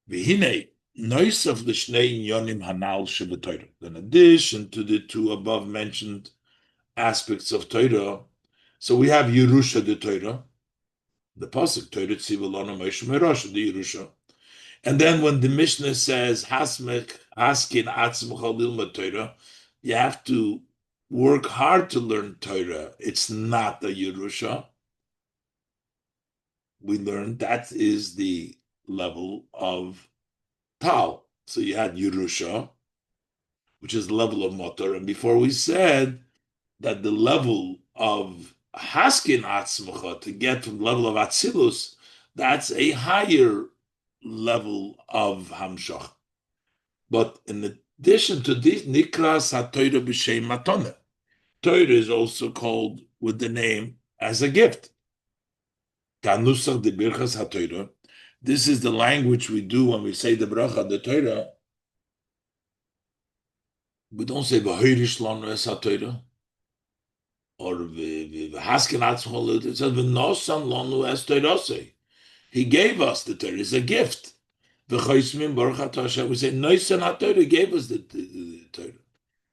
V'hinei, nois of the Shnei Yonim Hanal Shebetoira. In addition to the two above mentioned aspects of Torah, so we have Yerusha the Torah, the pasuk Torah Tzivah Lanu Moshe Merosha the Yerusha, and then when the Mishnah says Hasmech Haskin Atzmcha Lilma Torah, you have to work hard to learn Torah. It's not the Yerusha. We learned that is the level of Tal. So you had Yerusha, which is the level of Motor, and before we said that the level of Haskin Atzmacha, to get from the level of Atzilus, that's a higher level of Hamshach. But in addition to this, Nikras HaTorah B'Shem Matona. Torah is also called with the name as a gift. Kanusach de Birchas HaTorah. This is the language we do when we say the bracha, the Torah. We don't say V'hoirish lanu es HaTorah, or Haskin Atzmacha. It says V'nosan lanu es Torah. He gave us the Torah. It's a gift. We say Noisan HaTorah gave us the Torah.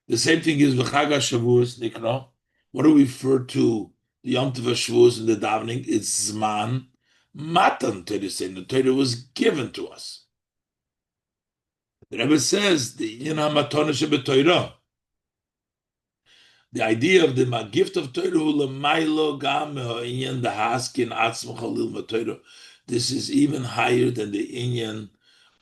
The same thing is V'chag HaShavuos Nikra. What do we refer to the Yom Tov HaShavuos in the davening? It's Zman Matan Torah, saying the Torah was given to us. The Rebbe says the Matona Shebetoira. The idea of the gift of Torah, the Haskin Atzmach Torah. This is even higher than the inyan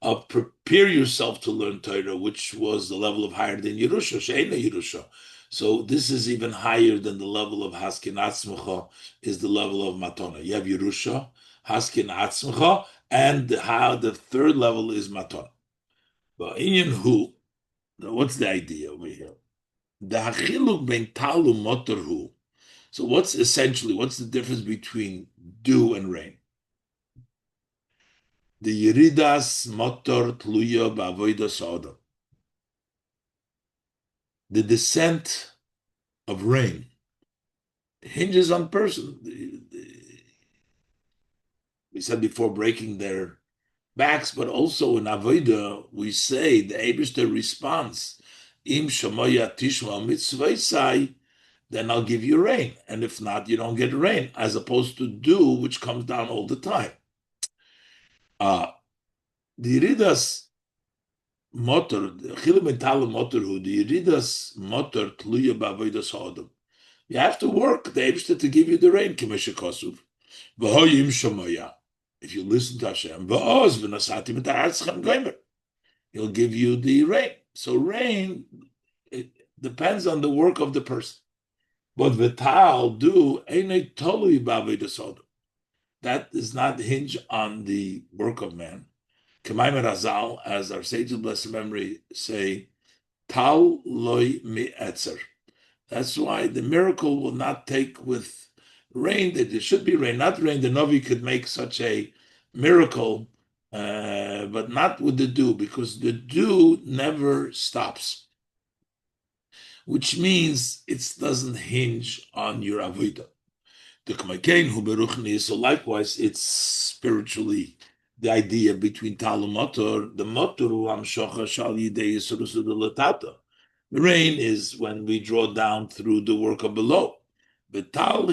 of prepare yourself to learn Torah, which was the level of higher than Yerusha, She'ena Yerusha. So this is even higher than the level of Haskin Atzmacha, is the level of Matona. You have Yerusha, Haskin Atzmacha, and how the third level is Matona. But inyan who? What's the idea over here? The Hachiluk ben Talu Motor Hu. So what's the difference between dew and rain? The Yeridas Motor Tluya Ba'avodas Adam. The descent of rain hinges on person. We said before, breaking their backs, but also in Avodah, we say the Eibishter response, Im Shamoya Tishma Mitzvah, then I'll give you rain. And if not, you don't get rain, as opposed to dew, which comes down all the time. The Yeridas Motor, Chilu Mental Motor, who the Yeridas Motor Tluya Ba'avodas Adam. You have to work the Eibishter to give you the rain, Kimesha Kosuv. V'hoyim Shamoya. If you listen to Hashem, V'oz v'nasatim eta'atzchem goymer. He'll give you the rain. So rain, it depends on the work of the person. But v'tal do einay tolui ba'avodas adam. That does not hinge on the work of man. Mamer Razal, as our sages of blessed memory say, tal loy mi'etzer. That's why the miracle will not take with rain, that there should be rain, not rain. The Novi could make such a miracle, but not with the dew, because the dew never stops, which means it doesn't hinge on your avodah. So likewise, it's spiritually the idea between Tal and Motor. The Motor the rain is when we draw down through the work of below. The dew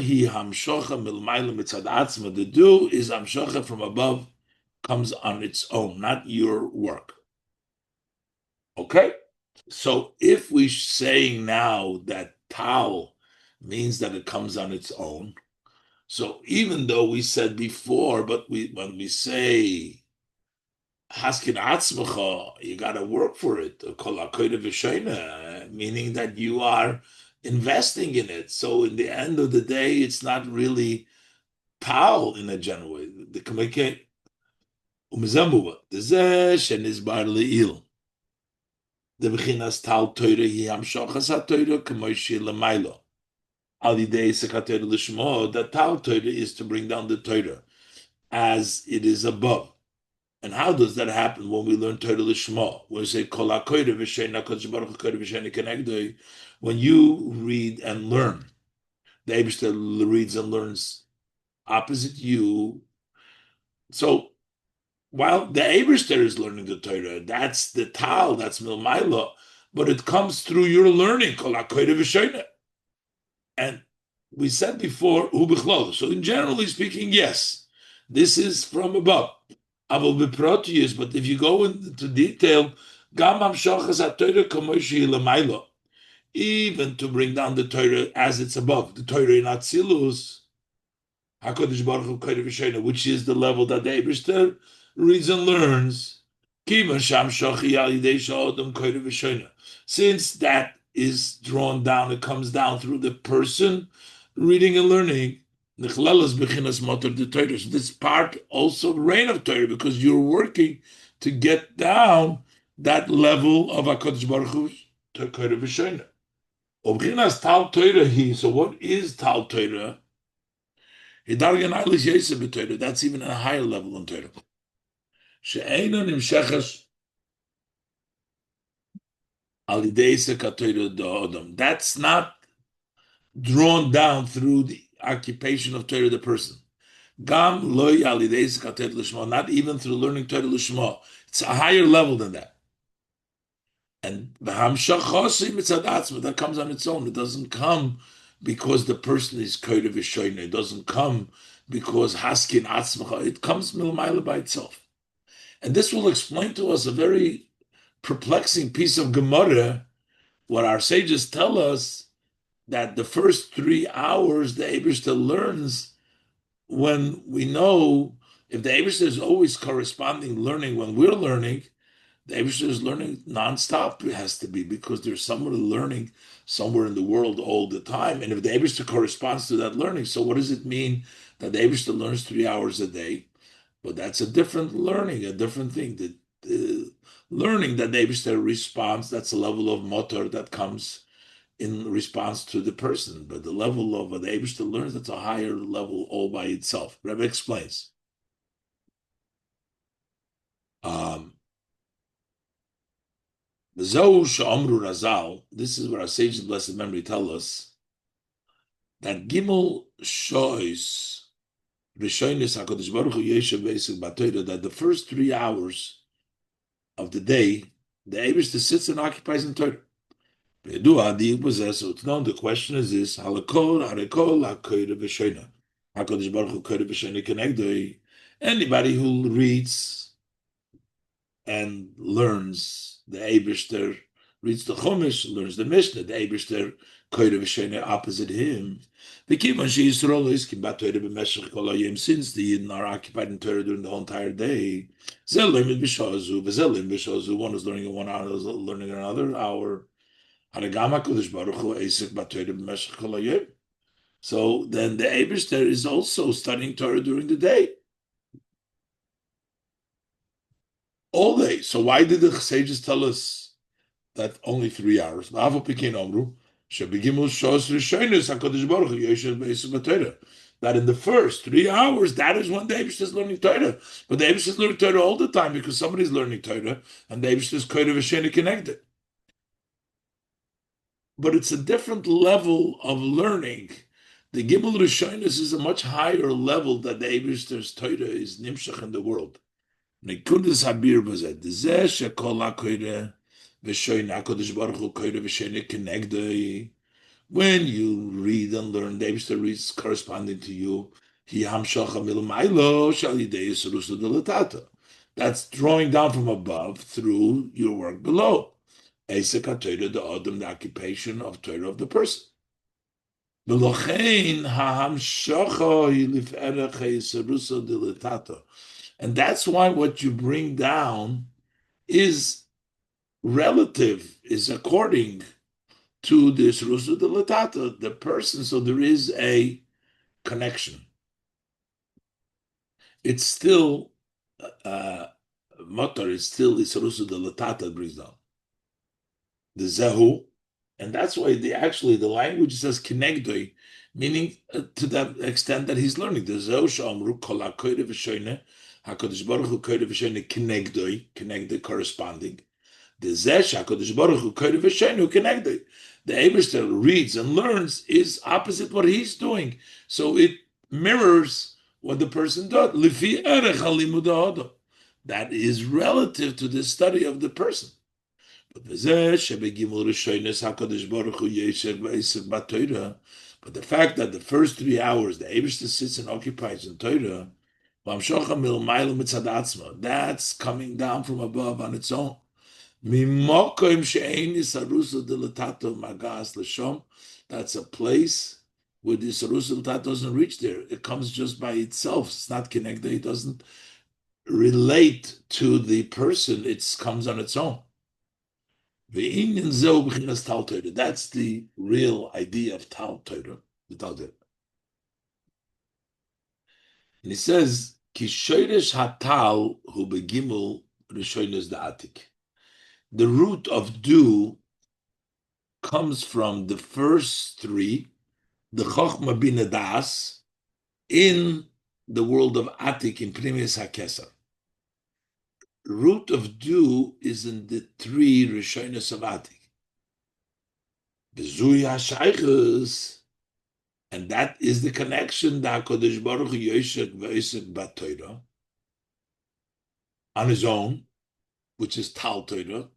is hamshocha from above, comes on its own, not your work. Okay? So if we're saying now that tal means that it comes on its own, so even though we said before, but when we say Haskin Atzmacha, you got to work for it. Meaning that you are investing in it. So in the end of the day, it's not really tal in a general way. The the Bechinas Tal Torah Hi Hamshachas HaTorah K'moishi L'maylo. Al Yidei Sekater L'shmo, that Tal Torah is to bring down the Torah as it is above. And how does that happen when we learn Torah L'shmo? We say Kol HaKoyre V'Shein HaKadosh Baruch Hu Koyre V'Shein Kenegdoi. When you read and learn, the Eibishter reads and learns opposite you. So while the Eibishter is learning the Torah, that's the Tal, that's Milmaila, but it comes through your learning. Kol HaKoyre V'Shein. And we said before, Hu B'Chlol. So in generally speaking, yes, this is from above. Aval B'Protius, but if you go into detail, Gam Hamshachas HaTorah K'moishi L'maylo, even to bring down the Torah as it's above, the Torah in Atzilus, HaKadosh Baruch Hu Koyre V'Sheina, which is the level that the Eibishter reads and learns. Kivan Sham Shochi Al Yidei Sha'odam Koyre V'Sheina. Since that is drawn down, it comes down through the person reading and learning. Nechlelas Bechinas Motor the Torah. So this part also reign of Torah, because you're working to get down that level of HaKadosh Baruch Hu to Koyre V'Sheina. Bechinas Tal Torah Hi. So what is Tal Torah? That's even a higher level in Torah. That's not drawn down through the occupation of Torah, the person. Not even through learning Torah Lishma. It's a higher level than that. And that comes on its own. It doesn't come because the person is Koyre V'Shoyne. It doesn't come because Haskin Atzmacha. It comes Milmaila by itself. And this will explain to us a very perplexing piece of Gemara, what our sages tell us, that the first 3 hours the Eibishter learns, when we know if the Eibishter is always corresponding learning when we're learning, the Eibishter is learning nonstop. It has to be, because there's someone learning somewhere in the world all the time. And if the Eibishter corresponds to that learning, so what does it mean that the Eibishter learns 3 hours a day? But that's a different learning, a different thing. The learning that the Eibishter responds, that's a level of motor that comes in response to the person. But the level of what the Eibishter learns, that's a higher level all by itself. Rebbe explains. This is what our sages of blessed memory tell us, that Gimel Shois Rishonis HaKadosh Baruch Hu Yeshev Be'esek B'Torah, that the first 3 hours of the day, the Eibishter sits and occupies in Torah. The question is this: anybody who reads and learns the Eibishter, reads the Chumash, learns the Mishnah, the Eibishter Koyre V'Sheina opposite him. The Kivan Yisrael is Kibat Torah b'Meshech Kol Hayom, since the Yidden are occupied in Torah during the whole entire day. Zelim b'Shazu, v'Zelim b'Shazu. One is learning in 1 hour, is learning in another hour. So then the Eibishter is also studying Torah during the day, all day. So why did the sages tell us that only 3 hours? That in the first 3 hours, that is when the Eibishter is learning Torah. But the Eibishter is learning Torah all the time, because somebody's learning Torah, and the Eibishter is Koyre V'Sheina connected. But it's a different level of learning. The Gimel Rishonis is a much higher level that the Eibishter's Torah is nimshach in the world. Nekudus habir b'zeh dezeh shekol hakoyre v'shoyna HaKadosh Baruch Hu koyre v'shoyna kenegdoi. When you read and learn, the Eibishter reads corresponding to you. Hi hamshacha milmaylo shal yidei yisrusu delatata. That's drawing down from above through your work below. Esek HaTorah, the Adam, the occupation of Torah of the person. And that's why what you bring down is relative, is according to this Rusu de Latata, the person, so there is a connection. It's still motor, it's still Rusu de Latata brings down. the zehu, and that's why the language says kinegdoi, meaning to that extent that he's learning. The zehu shamru kol hakoyre v'shoyne, Hakadosh Baruch Hu koyre v'shoyne kinegdoi corresponding. The zesh Hakadosh Baruch Hu koyre v'shoyne kinegdoi. The Eibishter reads and learns is opposite what he's doing, so it mirrors what the person does. Lifi erech halimud ha'adam. That is relative to the study of the person. But the fact that the first 3 hours the Eibishter sits and occupies in Torah, that's coming down from above on its own. That's a place where the Sarusa doesn't reach there. It comes just by itself. It's not connected. It doesn't relate to the person. It comes on its own. That's the real idea of Tal Torah. And he says, Kishoresh Hatal hu begimul rishonos da'atik. The root of do comes from the first three, the Chochma Bina Das, in the world of Atik, in Primis HaKesar. Root of do is in the three Rishonos of Atik. Bezui HaShaychus, and that is the connection that HaKadosh Baruch Hu Yoshek V'Osek BaTorah on his own, which is Tal Torah,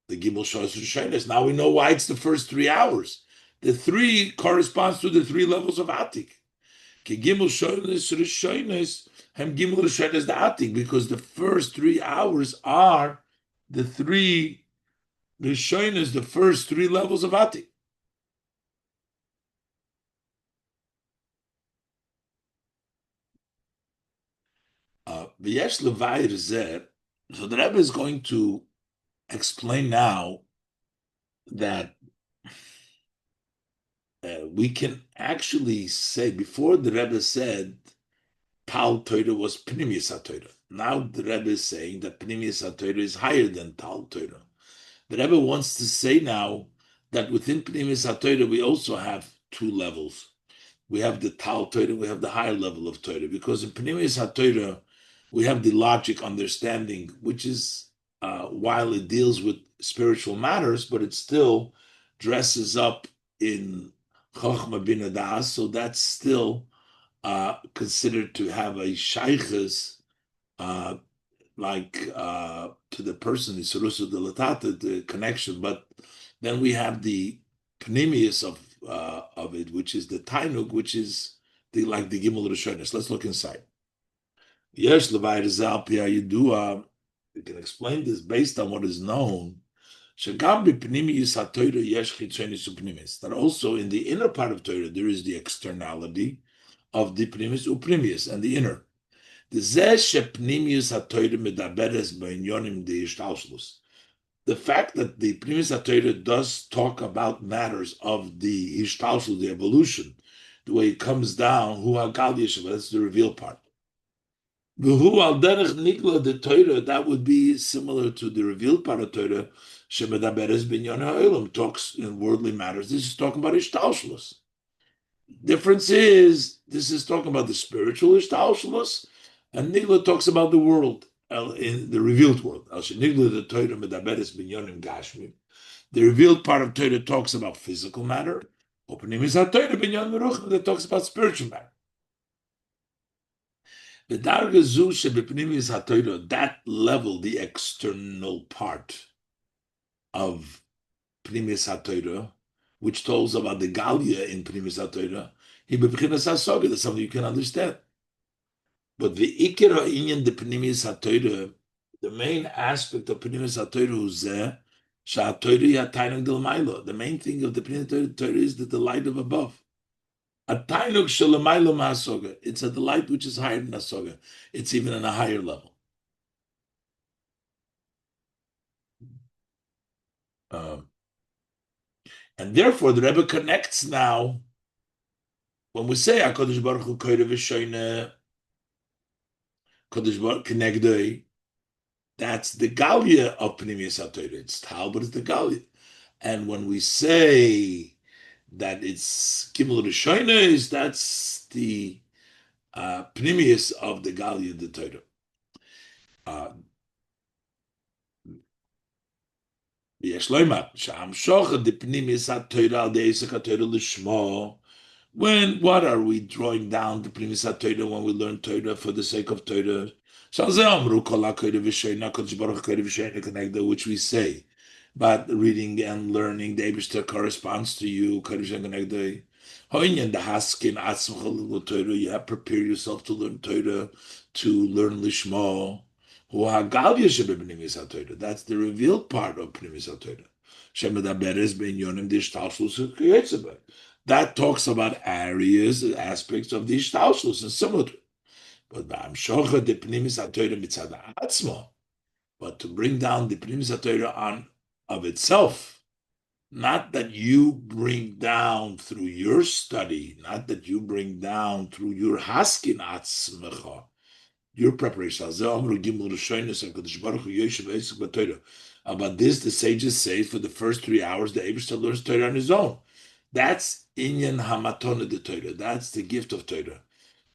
the Gimel Shos Rishonos. Now we know why it's the first 3 hours. The three corresponds to the three levels of Atik. Gimel Shos Rishonos, Hem Gimel Rishonos the Atik, because the first 3 hours are the three Rishonos, the first three levels of Atik. So the Rebbe is going to explain now that we can actually say, before the Rebbe said Tal Torah was Pnimius HaTorah. Now the Rebbe is saying that Pnimius HaTorah is higher than Tal Torah. The Rebbe wants to say now that within Pnimius HaTorah we also have two levels. We have the Tal Torah, we have the higher level of Torah, because in Pnimius HaTorah we have the logic understanding, which is, while it deals with spiritual matters, but it still dresses up in Chochma Bina Das, so that's still considered to have a shaykhus, to the person, the Sarusa de Latata, the connection. But then we have the Pnimius of it, which is the Tainug, which is the Gimel Rishonos. Let's look inside. Yes, Levi Rizal Pia Yidua. We can explain this based on what is known. That also in the inner part of Torah there is the externality of the pnimis uprimius and the inner. The fact that the pnimis HaTorah does talk about matters of the hishtalshus, the evolution, the way it comes down, that's the revealed part. The Torah, that would be similar to the revealed part of Torah. Talks in worldly matters. This is talking about hishtalshus. Difference is, this is talking about the spiritual hishtalshus, and Nigla talks about the world, in the revealed world. The revealed part of Torah talks about physical matter. That talks about spiritual matter. That level, the external part of Pnimis HaTorah, which tells about the Galia in Pnimis HaTorah, that's something you can understand. But the Ikir HaInyan, the Pnimis HaTorah, the main aspect of Pnimis HaTorah is the main thing of the Pnimis HaTorah is the delight of above. It's a delight which is higher than Hasoga. It's even in a higher level. And therefore, the Rebbe connects now when we say HaKadosh Baruch Hu Koyre V'Shoyne, Kadosh Baruch Kenegdoi, that's the Galia of Pnimius HaTorah. It's Tal, but it's the Galia. And when we say that it's Gimel Rishonos, that's the Pnimius of the Galia de Torah. ויש לומר שהמשוך דפנימיס התורה על די עסק התורה לשמו. What are we drawing down the Primis Torah when we learn Torah for the sake of Torah? Which we say, but reading and learning, the Eibishter corresponds to you. You have prepared yourself to learn Torah, to learn Lishmo. That's the revealed part of Primis Torah. That talks about areas, aspects of the Ishtalshlus and similar to it. But but to bring down the Pnimis HaTorah on of itself, not that you bring down through your study, not that you bring down through your haskin atzmecha, your preparation. About this, the sages say for the first 3 hours, the Eibishter learns Torah on his own. That's inyan hamatona de Torah. That's the gift of Torah.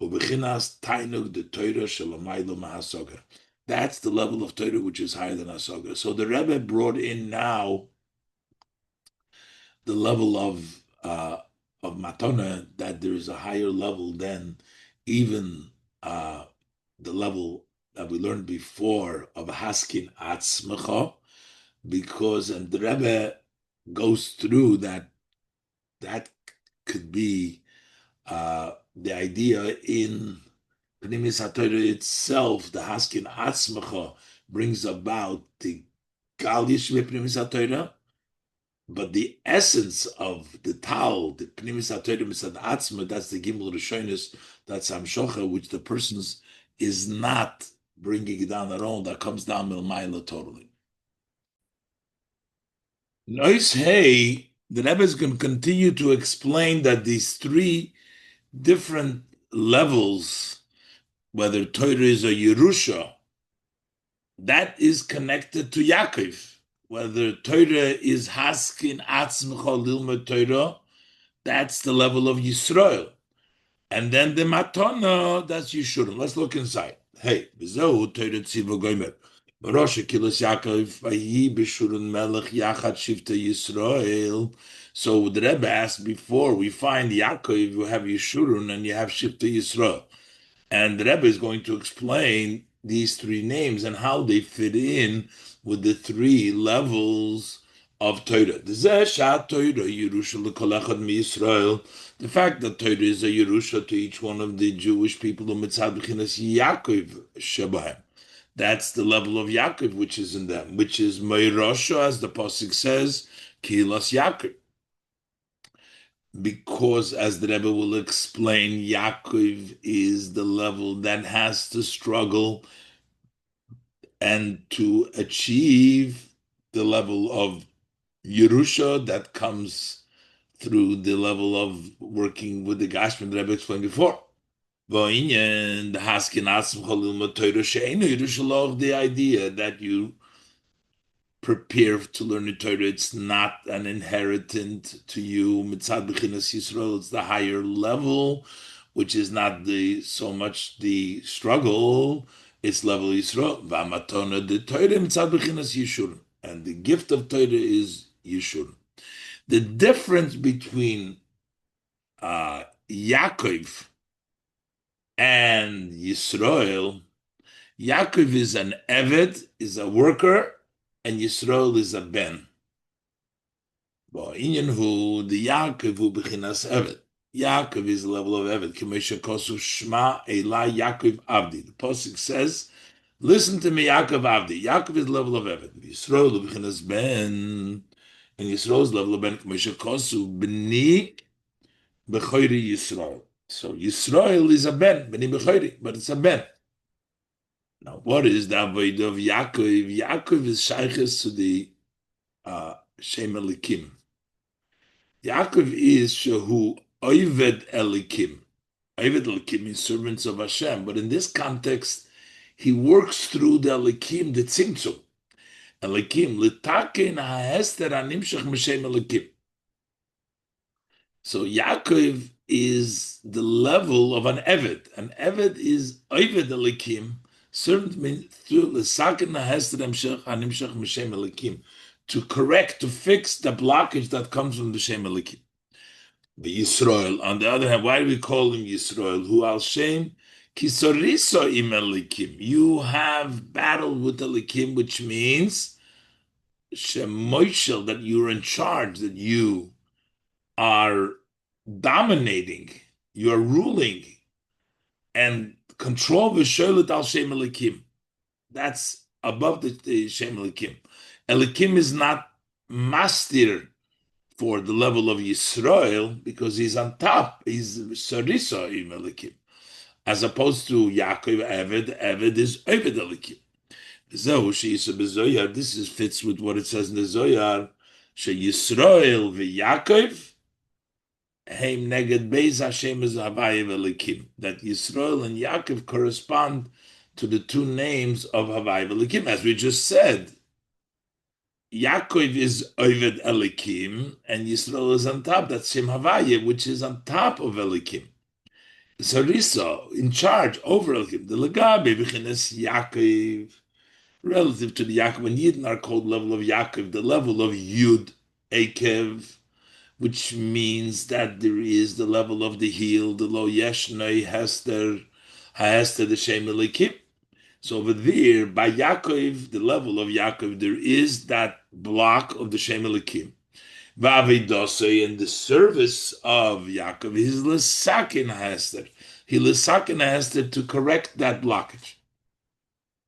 Ubechinas tainug de Torah shelamaylo mahasoga. That's the level of Torah which is higher than hasoga. So the Rebbe brought in now the level of matona, that there is a higher level than even the level that we learned before of haskin atzmecha, because and the Rebbe goes through that could be the idea in Pnimis HaTorah itself. The Haskin Atzmacha brings about the Gal Yishve Pnimis HaTorah, but the essence of the Tal, the Pnimis HaTorah Misad Atzma, that's the Gimel Rishonis, that's Amshocha, which the person is not bringing it down at all. That comes down Milmaila totally. Nois Hey, the Rebbe is going to continue to explain that these 3 different levels, whether Torah is a Yerusha, that is connected to Yaakov. Whether Torah is Haskin Atzmecha Lilma Torah, that's the level of Yisrael. And then the Matana, that's Yeshurun. Let's look inside. Hey, Bezehu Torah Tzivah Gomer. Rosh Kilos Yaakov Vayi B'Shurun Melech Yachad Shivta Yisrael. So the Rebbe asked before, we find Yaakov, you have Yeshurun and you have Shivta Yisrael. And the Rebbe is going to explain these 3 names and how they fit in with the 3 levels of Torah. The fact that Torah is a Yerusha to each one of the Jewish people, Yaakov Shebahem. That's the level of Yaakov which is in them, which is Meirosha, as the Pasuk says, Kilas Yaakov. Because, as the Rebbe will explain, Yaakov is the level that has to struggle and to achieve the level of Yerusha that comes through the level of working with the Gashman the Rebbe explained before. The idea that you prepare to learn the Torah, it's not an inheritance to you. Mitzad B'chinas Yisrael, it's the higher level, which is not so much the struggle, it's level Yisrael. V'amatona de Torah Mitzad B'chinas Yeshurun. And the gift of Torah is Yeshurun. The difference between Yaakov and Yisrael, Yaakov is an Eved, is a worker, and Yisrael is a Ben. The Yaakov hu b'chinas Eved. Yaakov is the level of Eved. K'mesha kosu Shma Elai Yaakov Avdi. The Pasuk says, listen to me, Yaakov Avdi. Yaakov is the level of Eved. Yisrael hu b'chinas Ben. And Yisrael's level of Ben, K'mesha kosu B'ni B'choyri Yisrael. So Yisrael is a Ben, B'ni B'choyri, but it's a Ben. Now, what is the avoid of Yaakov? Yaakov is shayches to the Shem Elikim. Yaakov is shehu oived Elikim. Oived Elikim means servants of Hashem, but in this context, he works through the Elikim, the Tzimtzum. Elikim, litaken ha'ester ha'nimshach m'shem Elikim. So Yaakov is the level of an Eved. An Eved is Eved Elikim, servant means through l'saken ha'ester ha'nimshach m'shem Elikim, to correct, to fix the blockage that comes from the Shem Elikim. The Yisrael, on the other hand, why do we call him Yisrael? Who al Shem kisoriso im Elikim. You have battled with Elikim, which means Shemoishel, that you're in charge, that you are dominating, you are ruling, and control v'sholet al Shem Elikim. That's above the Shem Elikim. Elikim is not mastir for the level of Yisrael because he's on top. He's Sarisa im Elikim. As opposed to Yaakov Eved, Eved is Eved Elikim. This fits with what it says in the Zohar. Yisrael v'Yaakov heim neged beis Hashem is Havayev Elikim. That Yisrael and Yaakov correspond to the two names of Havayev Elikim, as we just said. Yaakov is Oved Elikim, and Yisrael is on top. That's Shem Havaya, which is on top of Elikim. Sarisa, in charge, over Elikim. The Legabe, B'chines Yaakov, relative to the Yaakov, and Yidden are called level of Yaakov, the level of Yud, Ekev, which means that there is the level of the heel, the Lo Yeshnei, Hester, Ha'ester, the Shem Elikim. So over there, by Yaakov, the level of Yaakov, there is that block of the Shem Elikim. V'avedosei, and the service of Yaakov is l'sakin ha'ester. He l'sakin ha'ester to correct that blockage.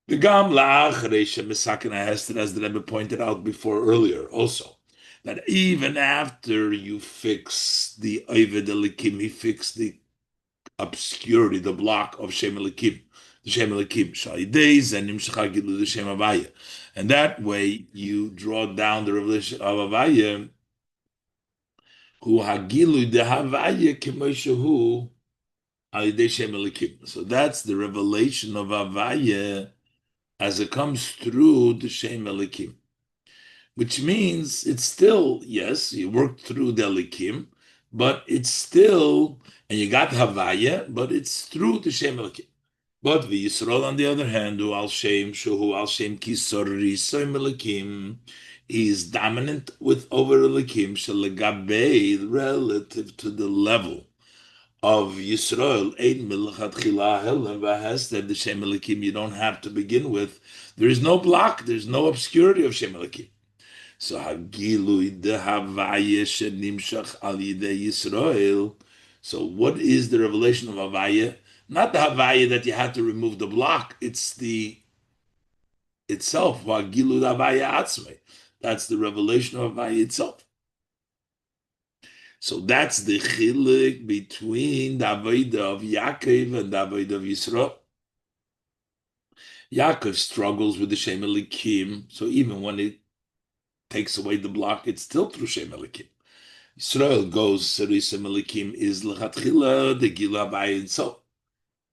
V'gam la'achrei she'mesakin ha'ester, as the Rebbe pointed out before earlier, also, that even after you fix the Oved Elikim, he fixed the obscurity, the block of Shem Elikim. Shem Elikim, Shaideis, and Nimshach Gilu the Shem Havaya. And that way you draw down the revelation of Havaya, who Hagilu the Havaya Kimoshahu Alidei Shem Elikim. So that's the revelation of Havaya as it comes through the Shem Elikim. Which means it's still, yes, you worked through the Elikim, but it's still, and you got Havaya, but it's through the Shem Elikim. But the Yisrael, on the other hand, who al Shem kisori soim Elikim, is dominant with over Elikim shelegabe, relative to the level of Yisrael. Ein milchatchila helen v'hester the Shem Elikim. You don't have to begin with. There is no block. There's no obscurity of Shem Elikim. So hagilui de havaya shenimshach al yidei Yisrael. So what is the revelation of Havaya? Not the Havaya that you had to remove the block. It's the itself. Vagilu Havaya atzmei. That's the revelation of Havaya itself. So that's the chilek between the Avodah of Yaakov and the Avodah of Yisrael. Yaakov struggles with the Shem Elikim. So even when it takes away the block, it's still through Shem Elikim. Yisrael goes, Serisem Elikim is lechatchila, the Gila Havaya itself.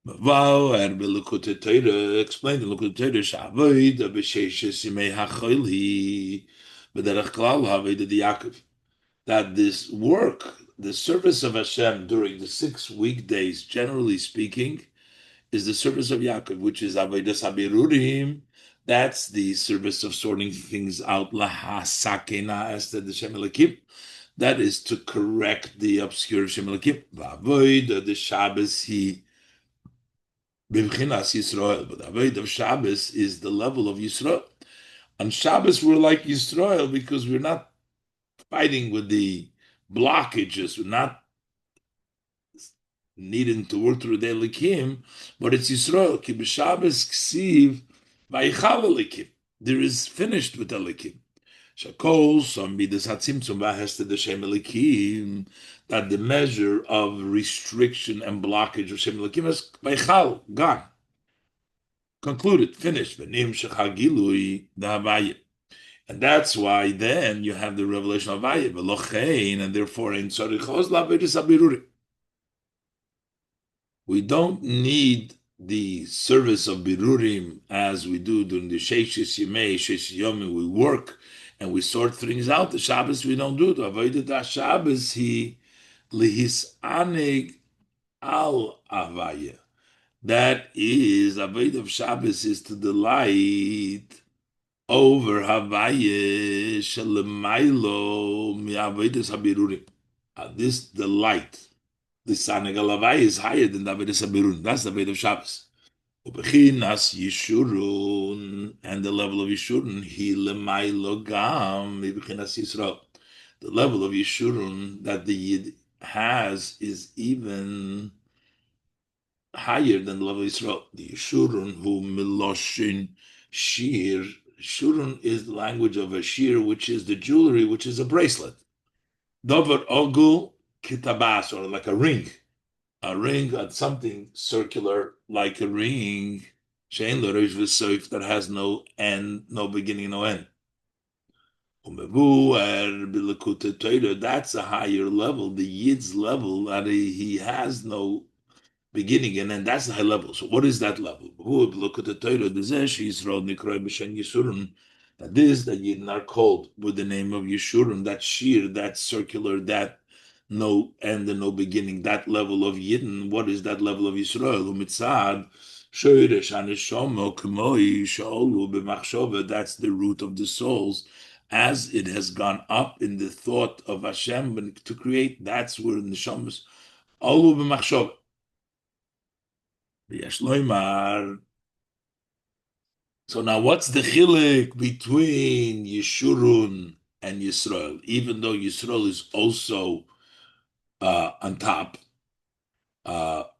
And Meluket Torah explained in Meluket Torah Shavoid b'Sheshes Yimei HaCholi b'derech klal Avodah de Yaakov, that this work, the service of Hashem during the 6 weekdays, generally speaking, is the service of Yaakov, which is Avodas Habirurim. That's the service of sorting things out. Lahasakena as the Shem Elikim. That is to correct the obscure Shem Elikim. V'avodah the Shabbos he. B'chinas Yisrael, but the Avodah of Shabbos is the level of Yisrael. On Shabbos, we're like Yisrael because we're not fighting with the blockages. We're not needing to work through the Elikim, but it's Yisrael. Ki b'Shabbos ksiv v'yichal Elikim. There is finished with Elikim. Shakol some midas hatzimtzum v'hesed the Shem Elikim, that the measure of restriction and blockage of Shem Elikim is v'yichal, gone, concluded, finished. V'nim shechagilui the Havaya. And that's why then you have the revelation of Havaya, v'lochein, and therefore in tzarichos la'avedus habirurim. We don't need the service of Birurim as we do during the Sheishis Yemei, Sheishis Yomim, we work and we sort things out. The Shabbos we don't do it. Avodah Shabbos he lihis anig al avaya. That is, Avodah of Shabbos is to delight over Havaya Shalemailo mi Avodah Habirurim. This delight, this anig al avaya is higher than the Avodah Habirurim. That's the Avodah of Shabbos. Ubechinas Yishurun, and the level of Yishurun, he lemailo gam ubechinas Yisrael. The level of Yishurun that the Yid has is even higher than the level of Yisrael. The Yishurun who miloshin shir. Shurun is the language of a shir, which is the jewelry, which is a bracelet. Dover ogul kitabas, or like a ring on something circular like a ring, that has no end, no beginning, no end. That's a higher level, the Yid's level, that he has no beginning, and then that's the high level. So what is that level? Look at the Torah. That this, that Yidden are called with the name of Yeshurun, that shir, that circular, that no end and no beginning, that level of Yidden. What is that level of Yisrael? That's the root of the souls, as it has gone up in the thought of Hashem to create. That's where the neshamas olu b'machshove. So now, what's the chilek between Yeshurun and Yisrael? Even though Yisrael is also on top,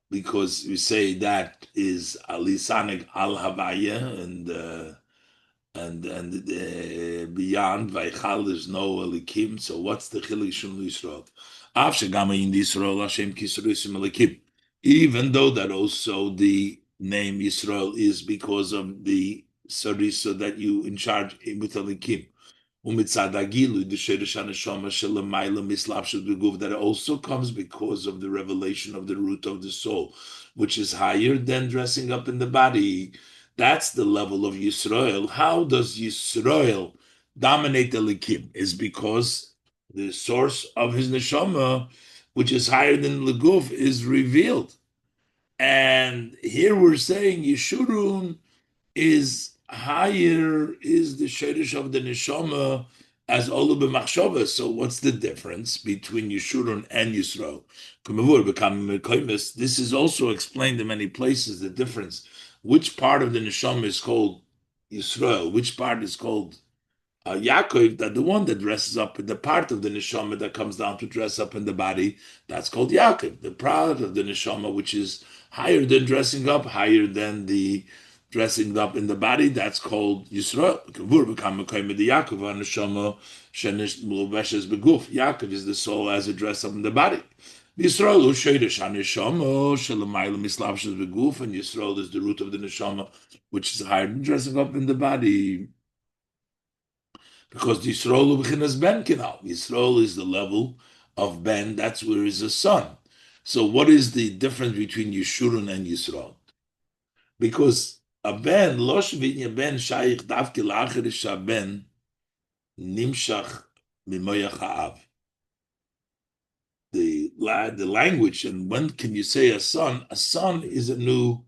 because we say that is alisanig al havaya, and beyond Vaychal there's no elikim. So what's the chilek shum Yisrael? Av shegama in Yisrael Hashem kisrusim elikim. Even though that also the name Yisrael is because of the sarisa that you in charge with elikim. That also comes because of the revelation of the root of the soul, which is higher than dressing up in the body. That's the level of Yisrael. How does Yisrael dominate the Likim? Is because the source of his neshama, which is higher than Leguf, is revealed. And here we're saying Yeshurun is higher, is the shadish of the neshama as olu b'machshava. So what's the difference between Yeshurun and Yisrael? This is also explained in many places, the difference. Which part of the neshama is called Yisrael? Which part is called Yaakov? That the one that dresses up in the part of the neshama that comes down to dress up in the body, that's called Yaakov. The part of the neshama which is higher than dressing up, higher than the dressing up in the body, that's called Yisrael. Yaakov is the soul as it dressed up in the body. Yisrael and Yisrael is the root of the neshama, which is higher than dressing up in the body. Because Yisrael is ben kinal. Yisrael is the level of ben. That's where is a son. So what is the difference between Yeshurun and Yisrael? Because a ben, losh v'nya ben shaykh davke la'acher shaben nimshach mimoyach ha'av. The language, and when can you say a son? A son is a new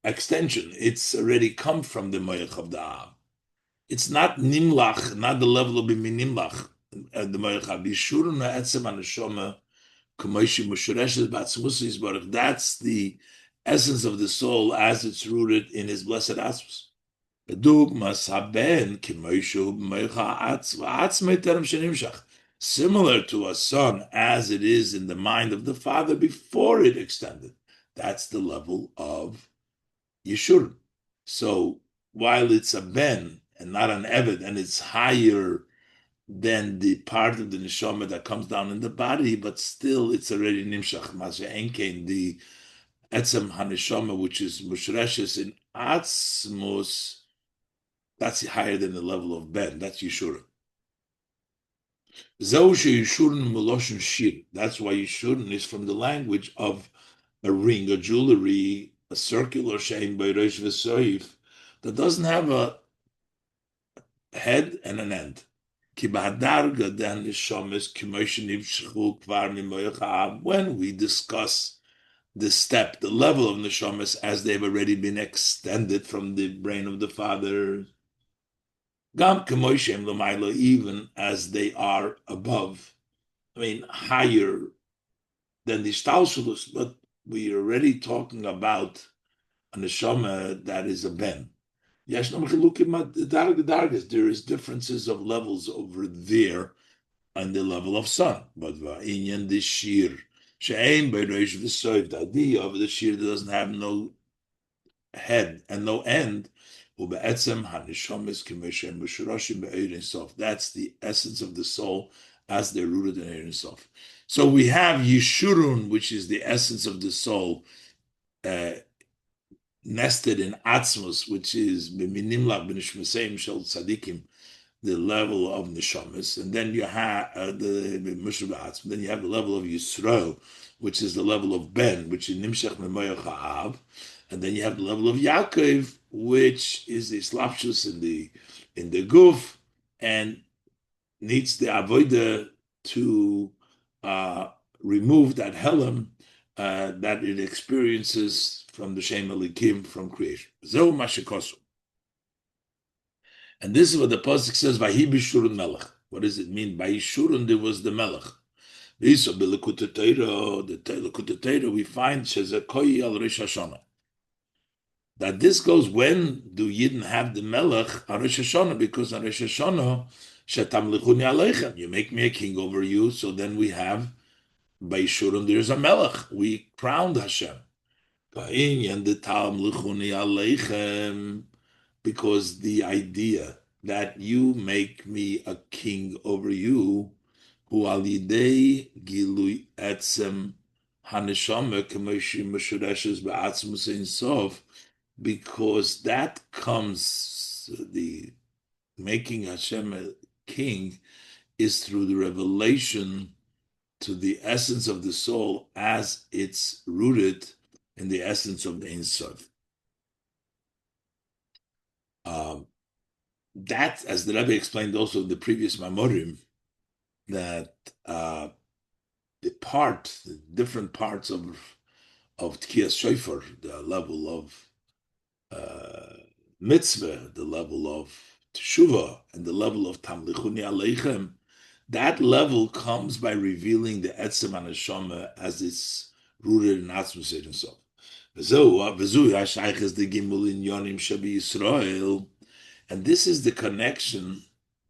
extension. It's already come from the moyach of the av. It's not nimlach, not the level of nimlach. The moyach av yishurun ha'etzem haneshama k'moishi mushareshes b'atzmusis baruch. That's the essence of the soul as it's rooted in his blessed atzmus. Similar to a son as it is in the mind of the father before it extended. That's the level of Yeshurun. So while it's a ben and not an eved, and it's higher than the part of the neshama that comes down in the body, but still it's already nimshach. Masha enkein, the etzem haneshama, which is mushreshes in atzmus, that's higher than the level of ben. That's Yeshurun. Yeshurun meloshin shir. That's why Yeshurun is from the language of a ring, a jewelry, a circular shein beirosh v'soif that doesn't have a head and an end. When we discuss the step, the level of neshamas as they've already been extended from the brain of the father, even as they are above, I mean higher than the stalshulus, but we are already talking about a neshama that is a ben. There is differences of levels over there on the level of sun. But in the shir, the idea of the shir that doesn't have no head and no end. That's the essence of the soul as they're rooted in Ein Sof. So we have Yeshurun, which is the essence of the soul, nested in Atzmos, which is B'minimla b'nishmaseim shel tzadikim, the level of Neshamas, and then you have the Moshe B'atzm. Then you have the level of Yisrael, which is the level of Ben, which is Nimshach Memoyach Ha'av, and then you have the level of Yaakov, which is the slapshus in the guf, and needs the avodah to remove that helam that it experiences from the Shem Elikim from creation. Zeu Mashikosu. And this is what the pasuk says, Vahi b'shurun melech. What does it mean? By Shurun there was the melech. The Lekut Torah, we find Shezekoyi al Rosh Hashanah. That this goes, when do Yidden have the melech on Rosh Hashanah? Because on Rosh Hashanah, Shetamlichuni aleichem, you make me a king over you. So then we have, by Shurun there's a melech. We crowned Hashem. Because the idea that you make me a king over you, who alidei gilui etzem haneshama k'moshi meshureshes ba'atzmus ein sof, because that comes, the making Hashem a king is through the revelation to the essence of the soul as it's rooted in the essence of the Ein Sof. That, as the Rebbe explained also in the previous Mamorim, that the different parts of Tkiyas Shofar, the level of mitzvah, the level of teshuvah, and the level of tamlichuni aleichem, that level comes by revealing the etzem haneshama as it's rooted in Atzmus Ein Sof. And this is the connection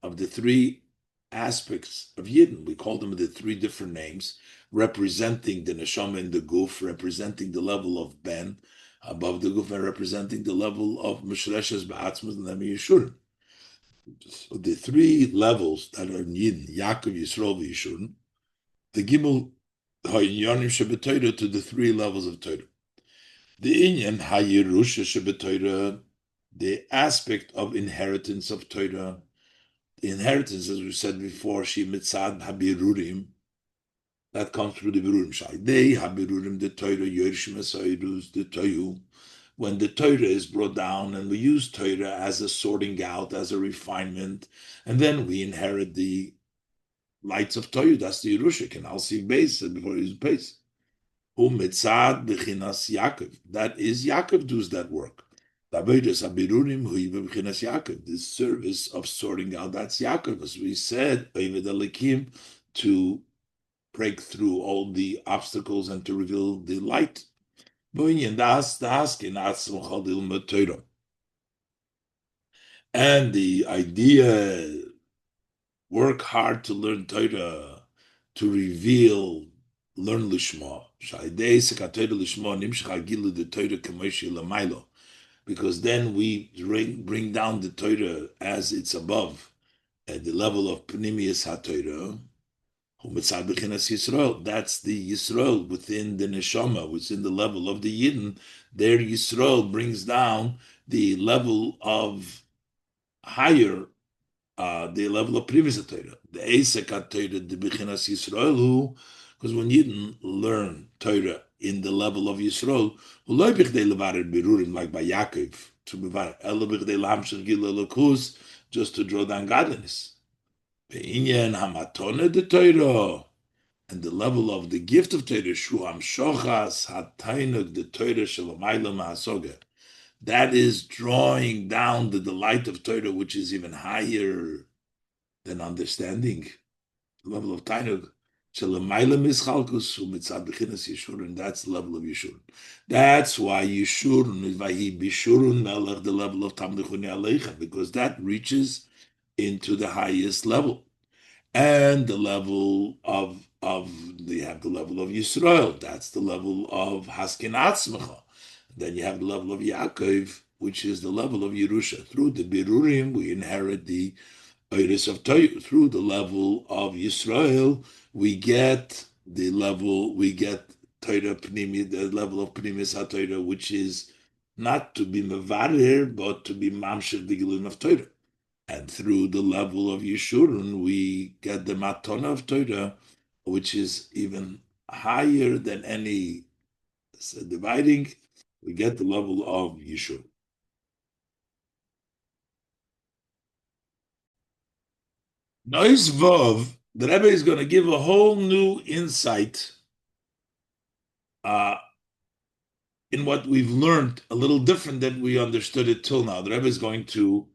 of the three aspects of Yidden. We call them the three different names, representing the neshama in the guf, representing the level of Ben above the guf, and representing the level of Mishreshes Ba'atzmus and Nemi Yeshurun. So the three levels that are in Yidden, Yaakov, Yisrael, Yeshurun, the Gimel Ha'inyanim Shebetoira, to the three levels of Torah. The Inyan Ha'yirusha Shebetoira, the aspect of inheritance of Torah. The inheritance, as we said before, Shi Mitzad Habirurim, that comes through the Birurim Shaydei, Habirurim, the Torah, Yershim Esairus, the Toyu. When the Torah is brought down, and we use Torah as a sorting out, as a refinement, and then we inherit the lights of Torah. That's the Yerushik, and I'll see base before he's base. Mitzad Bechinas Yaakov. That is, Yaakov does that work. The service of sorting out, that's Yaakov, as we said, to break through all the obstacles and to reveal the light. And the idea, work hard to learn Torah, to reveal, learn Lishma. Because then we bring down the Torah as it's above, at the level of Pnimius HaTorah, that's the Yisrael within the Neshama, within the level of the Yidden. Their Yisrael brings down the level of higher, the level of Pnimius HaTorah. The Esek HaTorah, the Bechinas Yisrael, because when Yidden learn Torah in the level of Yisrael, like by Yaakov, to just to draw down godliness. And the level of the gift of Torah, Shuam Shochas Hatainuk, the Torah Shalamayla Mahasoga, that is drawing down the delight of Torah, which is even higher than understanding. The level of Tainuk, Shalamayla Mischalkus, Mitzad Bechinas Yeshurun, that's the level of Yeshurun. That's why Yeshurun, Vahi Bishurun Melech, the level of Tamlichuni Aleichem, because that reaches into the highest level. And the level of you have the level of Yisrael. That's the level of Haskin Atzmacha. Then you have the level of Yaakov, which is the level of Yerusha. Through the Birurim, we inherit the Oiris of Torah. Through the level of Yisrael, we get Torah Pnimi, the level of Pnimis HaTorah, which is not to be Mevarer, but to be Mamshech the Gilun of Torah. And through the level of Yeshurun, we get the Matona of Torah, which is even higher than any dividing. We get the level of Yeshurun. Nois Vov, the Rebbe is going to give a whole new insight in what we've learned, a little different than we understood it till now. The Rebbe is going to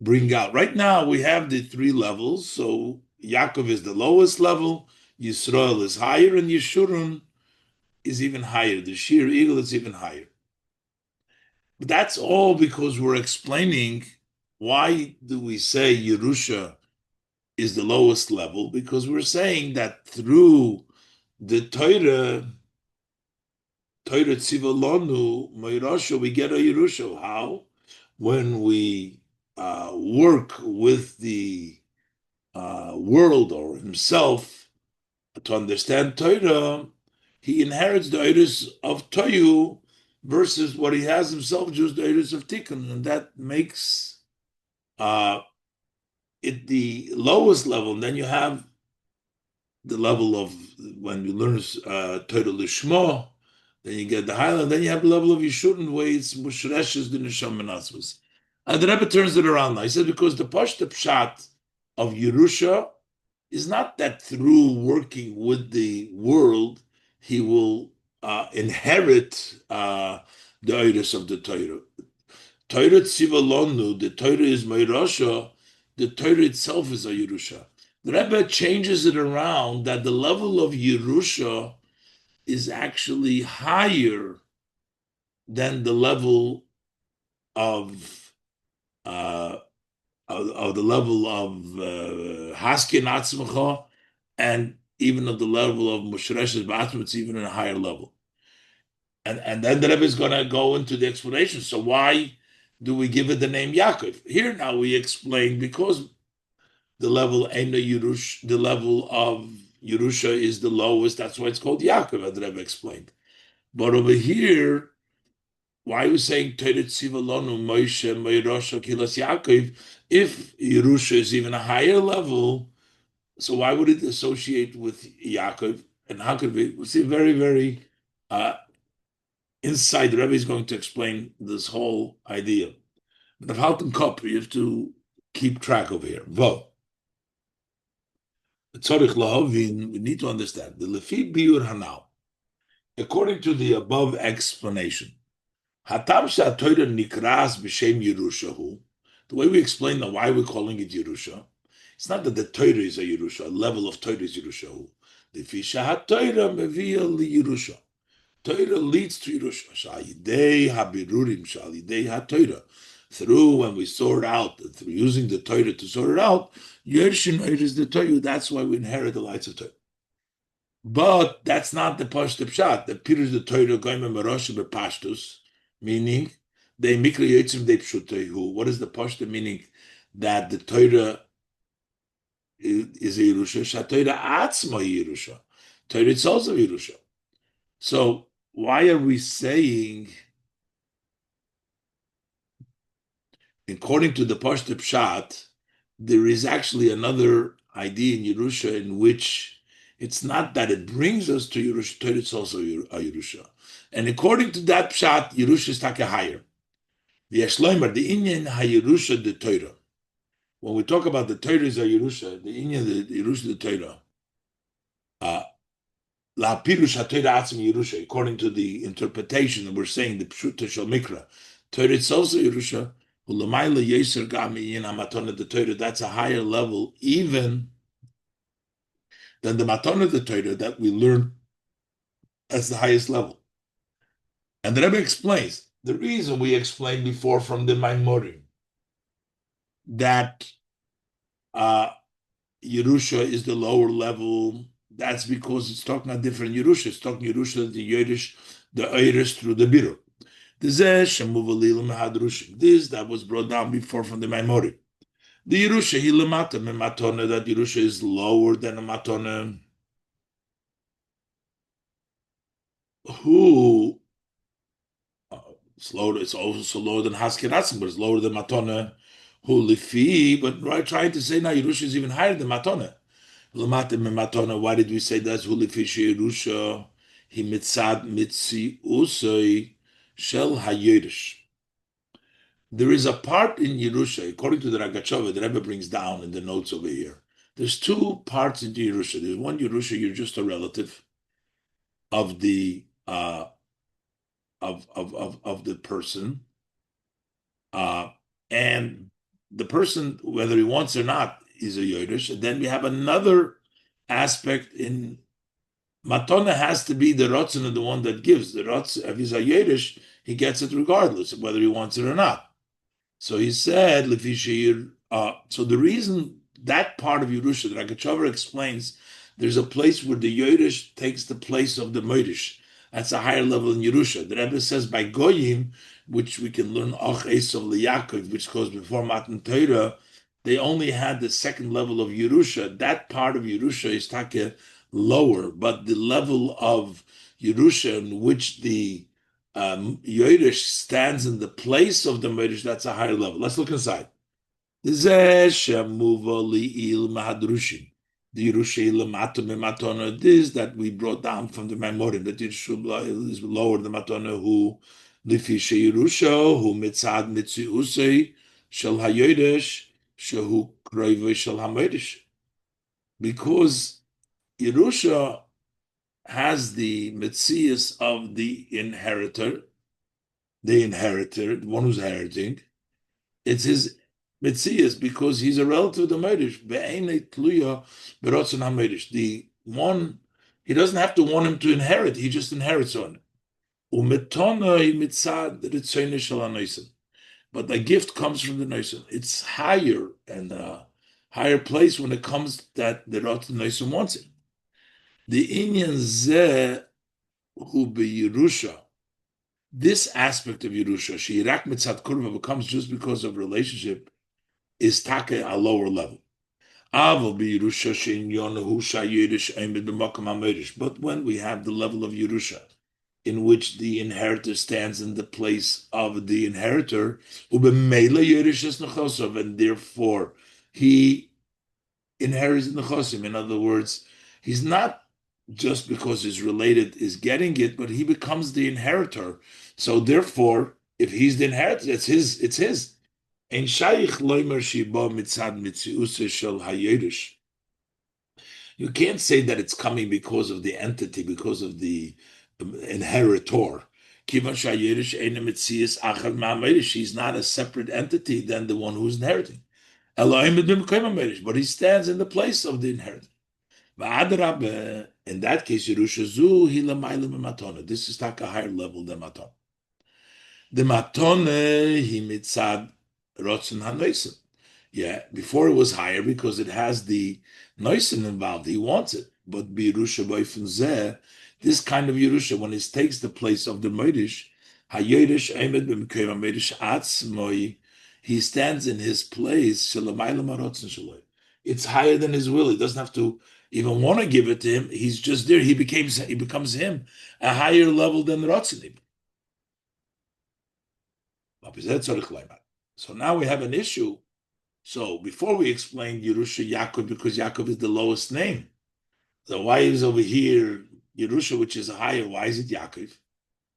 bring out. Right now, we have the three levels. So Yaakov is the lowest level, Yisrael is higher, and Yeshurun is even higher. The Shir Eagle is even higher. But that's all because we're explaining why do we say Yerusha is the lowest level? Because we're saying that through the Torah Tzivah Lanu, Meirasha, we get a Yerusha. How? When we work with the world or himself to understand Torah, he inherits the iris of Toyu versus what he has himself, just the iris of Tikkun, and that makes it the lowest level. And then you have the level of when you learn Torah Lishma, then you get the highland, then you have the level of Yeshurun, where it's Mushreshes the Neshama Nasvus. And the Rebbe turns it around now. He said, because the Pashta Pshat of Yerusha is not that through working with the world, he will inherit the iris of the Torah. Torah Tzivah Lanu, the Torah is Meirasha, the Torah itself is a Yerusha. The Rebbe changes it around that the level of Yerusha is actually higher than the level of the level of Haskin Atzmacha, and even of the level of Mushreshes B'atzma, it's even in a higher level. And then the Rebbe is going to go into the explanation. So why do we give it the name Yaakov? Here now we explain because the level the level of Yerusha is the lowest. That's why it's called Yaakov, as the Rebbe explained. But over here, why are we saying Torah Tzivah Lanu Moshe Meirasha Kilas Yaakov? If Yerusha is even a higher level, so why would it associate with Yaakov? And how could we see very, very inside, the Rebbe is going to explain this whole idea. But the Halton Cup, you have to keep track over here. Vo. We need to understand the Lefi Biur Hanau. According to the above explanation, Hatam Torah Nikras B'Shem Yerushahu. The way we explain now why we're calling it Yerusha, it's not that the Torah is a Yerusha, a level of Torah is Yerushahu. Lefi Shahat Torah Mevia Yerusha. Torah leads to Yerusha. Sha'idei habirurim, sha'idei ha-Torah. Through when we sort out, through using the Torah to sort it out, Yershin is the Torah. That's why we inherit the lights of Torah. But that's not the Pashto Pshat. The Pirush the Torah goyim merosha bepashtus, meaning they mikra yotzim de pshutehu. What is the Pashto meaning? That the Torah is a Yerusha. Sha'Torah atzma Yerusha. Torah itself is a Yerusha. So why are we saying, according to the Pashto Pshat, there is actually another idea in Yerusha in which It's not that it brings us to Yerusha, Torah, it's also a Yerusha. And according to that pshat, Yerusha is taka higher. The Yeshloimer, the Inyan HaYerusha the Torah. When we talk about the Torah is a Yerusha, the Inyan the Yerusha the Torah, La Pirush HaTorah Atzim Yerusha, according to the interpretation that we're saying, the Pshuta Shal Mikra, Torah it's also Yerusha, Ulamayla Yeser Gami in Hamatona the Torah, that's a higher level even than the Matona the Torah that we learn as the highest level. And the Rebbe explains, the reason we explained before from the Mamorim, that Yerusha is the lower level, that's because it's talking about different Yerusha. It's talking Yerusha, the Yerish, the Eirish through the Biru. This that was brought down before from the Maimori. The Yerusha Hilamata Matona, that Yerusha is lower than a Matona who it's lower, it's also lower than Haskirasim, but it's lower than Matona who Lifi, but right trying to say now Yerusha is even higher than Matona. Why did we say that's Hulifish Yerusha? He mitzad mitzi usoi shel hayerish. There is a part in Yerusha, according to the Ragachova, the Rebbe brings down in the notes over here. There's two parts in Yerusha. There's one Yerusha, you're just a relative of the of the person, and the person, whether he wants or not, is a Yerish. And then we have another aspect in Matona has to be the Rotzen of the one that gives. The Rotzen, if he's a Yerish, he gets it regardless of whether he wants it or not. So he said, so the reason that part of Yerusha, the Ragachover explains, there's a place where the Yerish takes the place of the Moirish. That's a higher level in Yerusha. The Rebbe says by Goyim, which we can learn Och Esav Liyakov, which goes before Matan Torah, they only had the second level of Yerusha. That part of Yerusha is taka lower, but the level of Yerusha in which the Yodesh stands in the place of the Yodesh, that's a higher level. Let's look inside. The Yerusha this that we brought down from the Mamorim, that Yerusha is lower than Matona, who Lifisha Yerusha, who Mitzad Mitziusei, Shel HaYodesh, Shehu Kroive Shel HaModesh. Because Yerusha has the Metzias of the inheritor, the one who's inheriting. It's his Metzias because he's a relative of the Merish. The one, he doesn't have to want him to inherit, he just inherits on it. But the gift comes from the Noisim. It's higher and a higher place when it comes that the Rotten Noisim wants it. The Inyan Zeh who be Yerusha, this aspect of Yerusha, Shirak Mitzat Kurva becomes just because of relationship, is taka a lower level. But when we have the level of Yerusha, in which the inheritor stands in the place of the inheritor, and therefore he inherits nechosim. In other words, he's not just because he's related is getting it, but he becomes the inheritor. So therefore, if he's the inheritor, it's his. It's his. Ein shaykh loimer shiba mitzad mitziuse shel hayerish. You can't say that it's coming because of the entity, because of the inheritor. Kivan shayerish ena mitzias achad ma'amerish. He's not a separate entity than the one who's inheriting. Elohim b'mkayim but he stands in the place of the inheritor. In that case, Yerusha zu hilamaylim matona. This is like a higher level than matona. The matone he mitzad rotzen hanoisim. Yeah, before it was higher because it has the noisim involved. He wants it, but Yerusha boifun zeh, this kind of Yerusha, when it takes the place of the moedish, hayodesh emed b'mkeim moedish atzmoi, he stands in his place. Shelamaylim harotzen shaloi. It's higher than his will. He doesn't have to even want to give it to him. He's just there. He becomes him, a higher level than Ratzanim. So now we have an issue. So before we explained Yerusha Yaakov, because Yaakov is the lowest name, So why is over here Yerusha, which is higher? Why is it Yaakov?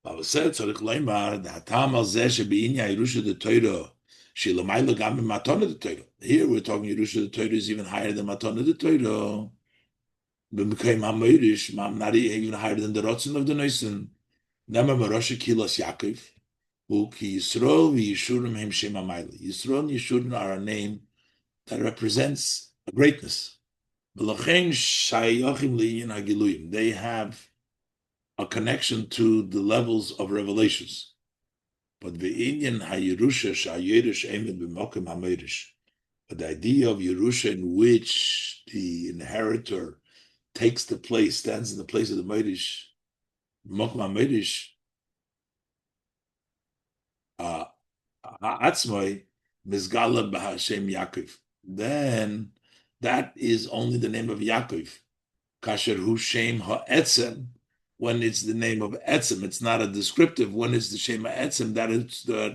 Baba said, "Tzarich leimar da'atam al zeh shebe'inya Yerusha the Torah shelamayla gam b'matana the Torah." Here we're talking Yerusha the Torah is even higher than matana the Torah. B'mekayim ha'meirish, not even higher than the rotzen of the Noisen. Nema marosha kilas Yaakov. Ki Yisrael v'Yishurim hem shem hamayla. Yisrael and Yishurim are a name that represents a greatness. V'lachein shayachim li'inyan hagiluyim. They have a connection to the levels of revelations. But v'inyan ha'Yerusha sha'yerish emed b'mokim ha'meirish. But the idea of Yerusha in which the inheritor takes the place, stands in the place of the Meirish, b'mokim ha'meirish, Atzmai Mizgala B'Hashem Yaakov. Then that is only the name of Yaakov. Kasher Hu Shem Ha'etzem. When it's the name of Etzem, it's not a descriptive. When it's the Shem Ha'etzem,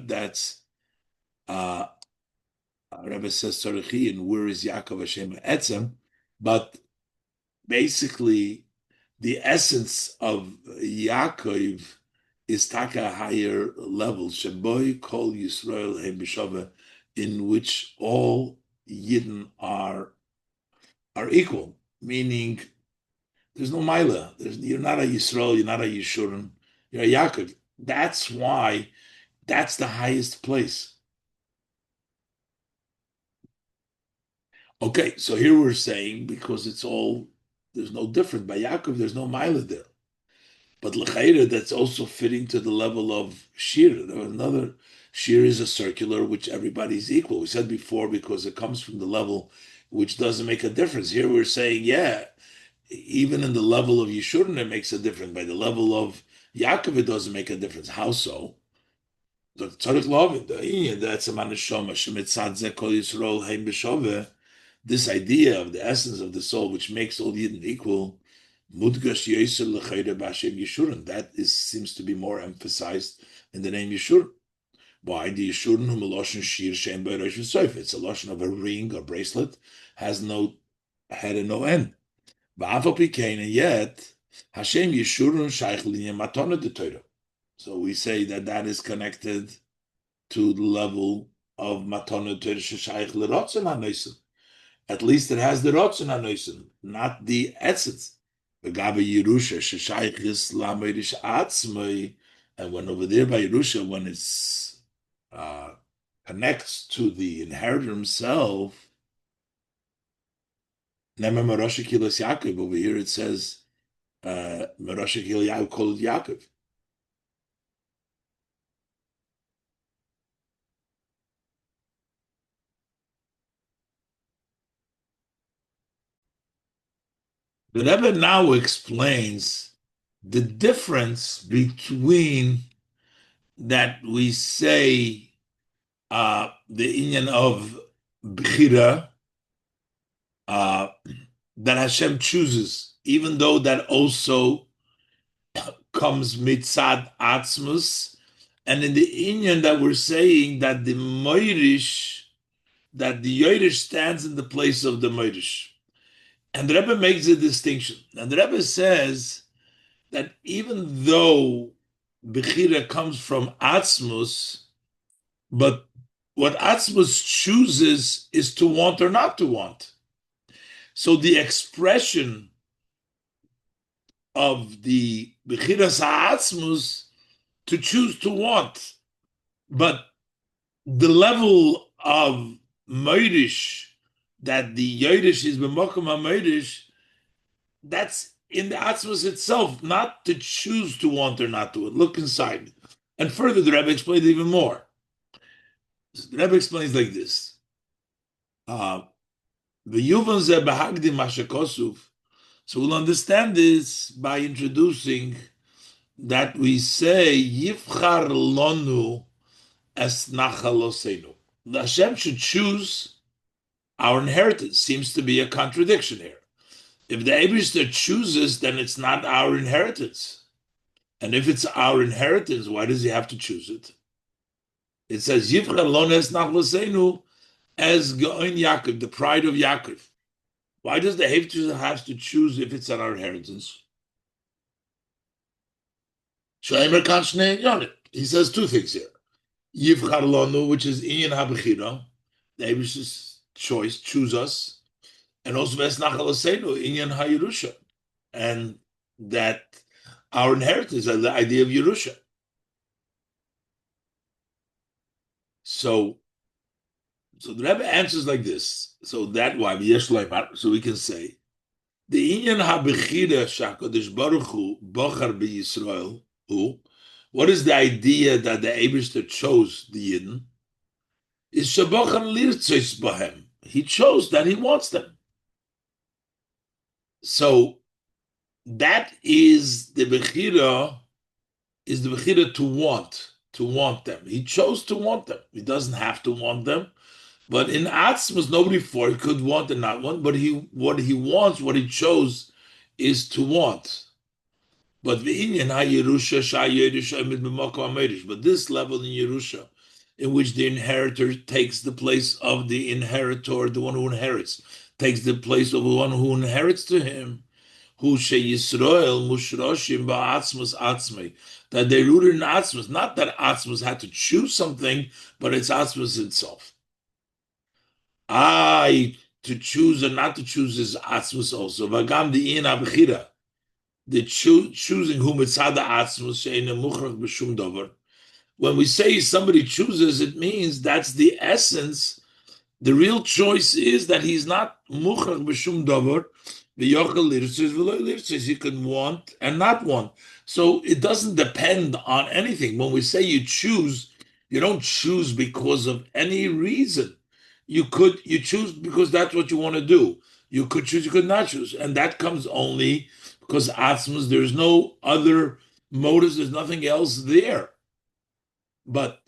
that's Rebbe says Tzarichi, and where is Yaakov Hashem Ha'etzem? But basically, the essence of Yaakov is taka higher level. Sheboy Kol Yisrael He B'Shava, in which all Yidden are equal, meaning there's no Maila. You're not a Yisrael, you're not a Yishurim, you're a Yaakov. That's why that's the highest place. Okay, so here we're saying because there's no different. By Yaakov, there's no Maila there. But l'chayra, that's also fitting to the level of shir. Another shir is a circular, which everybody's equal. We said before because it comes from the level which doesn't make a difference. Here we're saying, yeah, even in the level of Yeshurun, it makes a difference. By the level of Yaakov, it doesn't make a difference. How so? The tzarich lovin, that's a manashoma shemitzad zeh kol Yisrael heim b'shoveh. This idea of the essence of the soul, which makes all Yidden equal. Mudgash Yisrael l'chayre b'Hashem Yeshurun. That seems to be more emphasized in the name Yeshurun. Why? The Yeshurun hu meloshen shir shem b'rosh v'soif. It's a lotion of a ring or bracelet, has no head and no end. V'afal pikein, and yet Hashem Yeshurun shaykh l'inyan matana de Torah. So we say that is connected to the level of matana Torah shaykh l'rotzen ha'noisen. At least it has the rotzen ha'noisen, not the essence. Yerusha sheshaychis lameirish atzmai, and when over there by Yerusha, when it's connects to the inheritor himself, Nemer Marosha Kilas Yaakov. Over here it says Marosha Kil Yaakov called Yaakov. The Rebbe now explains the difference between that we say the inyan of Bechira that Hashem chooses, even though that also comes mitzad atzmus, and in the inyan that we're saying that the Moirish, that the Yoirish stands in the place of the Moirish. And the Rebbe makes a distinction. And the Rebbe says that even though Bechira comes from Atzmus, but what Atzmus chooses is to want or not to want. So the expression of the Bechiras Atzmus to choose to want, but the level of Moirish, that the Yoirish is b'mokum ha-Moirish, that's in the Atzmus itself, not to choose to want or not to want. Look inside. And further, the Rebbe explained even more. The Rebbe explains like this. So we'll understand this by introducing that we say, Yivchar Lanu es nachalosenu. The Hashem should choose our inheritance. Seems to be a contradiction here. If the Eibishter chooses, then it's not our inheritance. And if it's our inheritance, why does he have to choose it? It says, Yivchar Lanu es nachalosenu as Goin Yaakov, the pride of Yaakov. Why does the Hefter have to choose if it's an inheritance? Shomer Kashne Yonit. He says two things here. Yivchar Lanu, which is Inyan HaBechira, the Abish's choice, choose us, and also Ves Nachal Asenu, Inyan HaYerusha, and that our inheritance is the idea of Yerusha. So the Rebbe answers like this. So that why so we can say the Inyan HaBechira Shakadosh Baruch Hu Bochar BeYisrael Hu. What is the idea that the Abishter chose the Yidden? Is Shabochar Lirtzos Bahem. He chose that he wants them. So that is the Bechira, to want them. He chose to want them. He doesn't have to want them. But in Atzmos, nobody for it could want and not want. But what he wants, what he chose, is to want. But the but this level in Yerusha, in which the inheritor takes the place of the inheritor, the one who inherits, takes the place of the one who inherits to him, who Yisrael mushroshim ba'atzmos atzmei, that they rooted in Atzmos, not that Atzmos had to choose something, but it's Atzmos itself. To choose or not to choose is Atzmos also. Vagam di in abchira, the choosing whom it's hada Atzmos she'ena muchrach b'shum davar. When we say somebody chooses, it means that's the essence. The real choice is that he's not muchrach b'shum davar. He can want and not want. So it doesn't depend on anything. When we say you choose, you don't choose because of any reason. You choose because that's what you want to do. You could choose, you could not choose. And that comes only because Atzmos, there's no other motives, there's nothing else there. But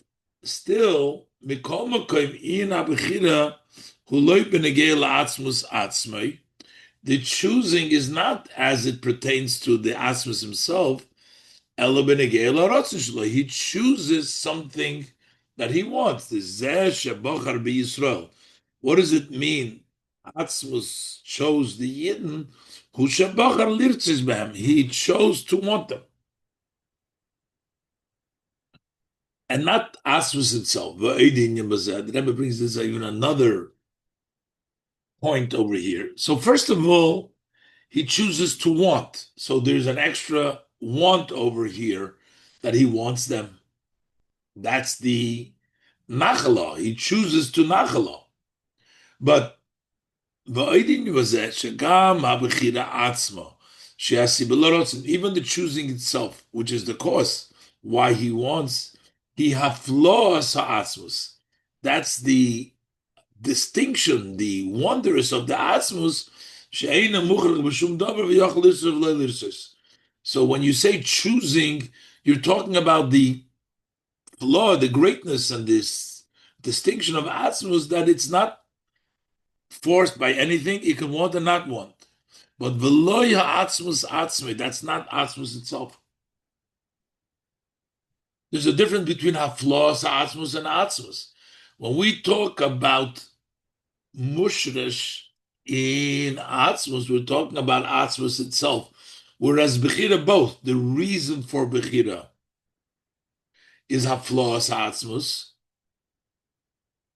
still, Mikol Makom in Abechira, who loy benegei la'atzmos atzmei, the choosing is not as it pertains to the Atzmos himself. He chooses something that he wants. What does it mean? Atzmos chose the Yidden who shebachar lirtzis b'hem. He chose to want them, and not Atzmos itself. The Rebbe brings this even another point over here. So first of all, he chooses to want. So there's an extra want over here that he wants them. That's the nachala. He chooses to nachala. But even the choosing itself, which is the cause why he wants, he haflos ha'atzmos. That's the distinction, the wonders of the atzmos. So when you say choosing, you're talking about the flaw, the greatness, and this distinction of atzmos, that it's not forced by anything. It can want and not want. But veloy ha'atzmos atzmei, that's not atzmos itself. There's a difference between haflos, atzmos, and atzmos. When we talk about mushresh in atzmos, we're talking about atzmos itself. Whereas bechira, both, the reason for bechira is haflos atzmos,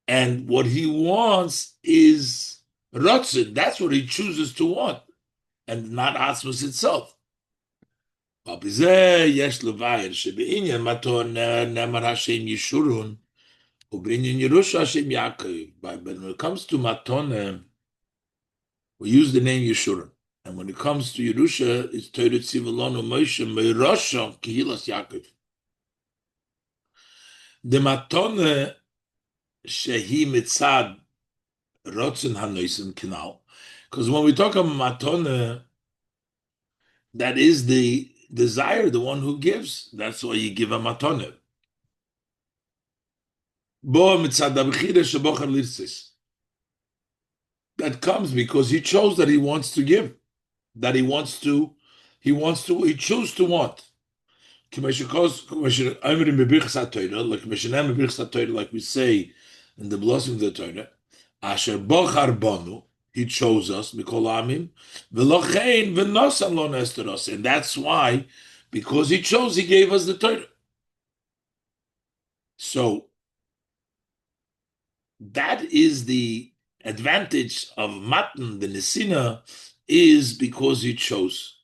and what he wants is rotzin. That's what he chooses to want, and not atzmos itself. But when it comes to matone, we use the name Yeshurun. And when it comes to Yerusha, it's Torah Tzivah Lanu Moshe Meirosha Kehilas Yaakov. The matone shehi mitzad rotzen hanoisim kinal. Because when we talk about matone, that is the desire, the one who gives. That's why you give a matone. Bo mitzad abchira shebochar lirtzis. That comes because he chose that he wants to give, that he chose to want. Like we say in the blessing of the Torah, Asher bochar banu, He chose us, Mikol Amim, V'lochein v'nosan lo nestor us. And that's why, because he chose, he gave us the Torah. So that is the advantage of Matan, the Nesina, is because he chose.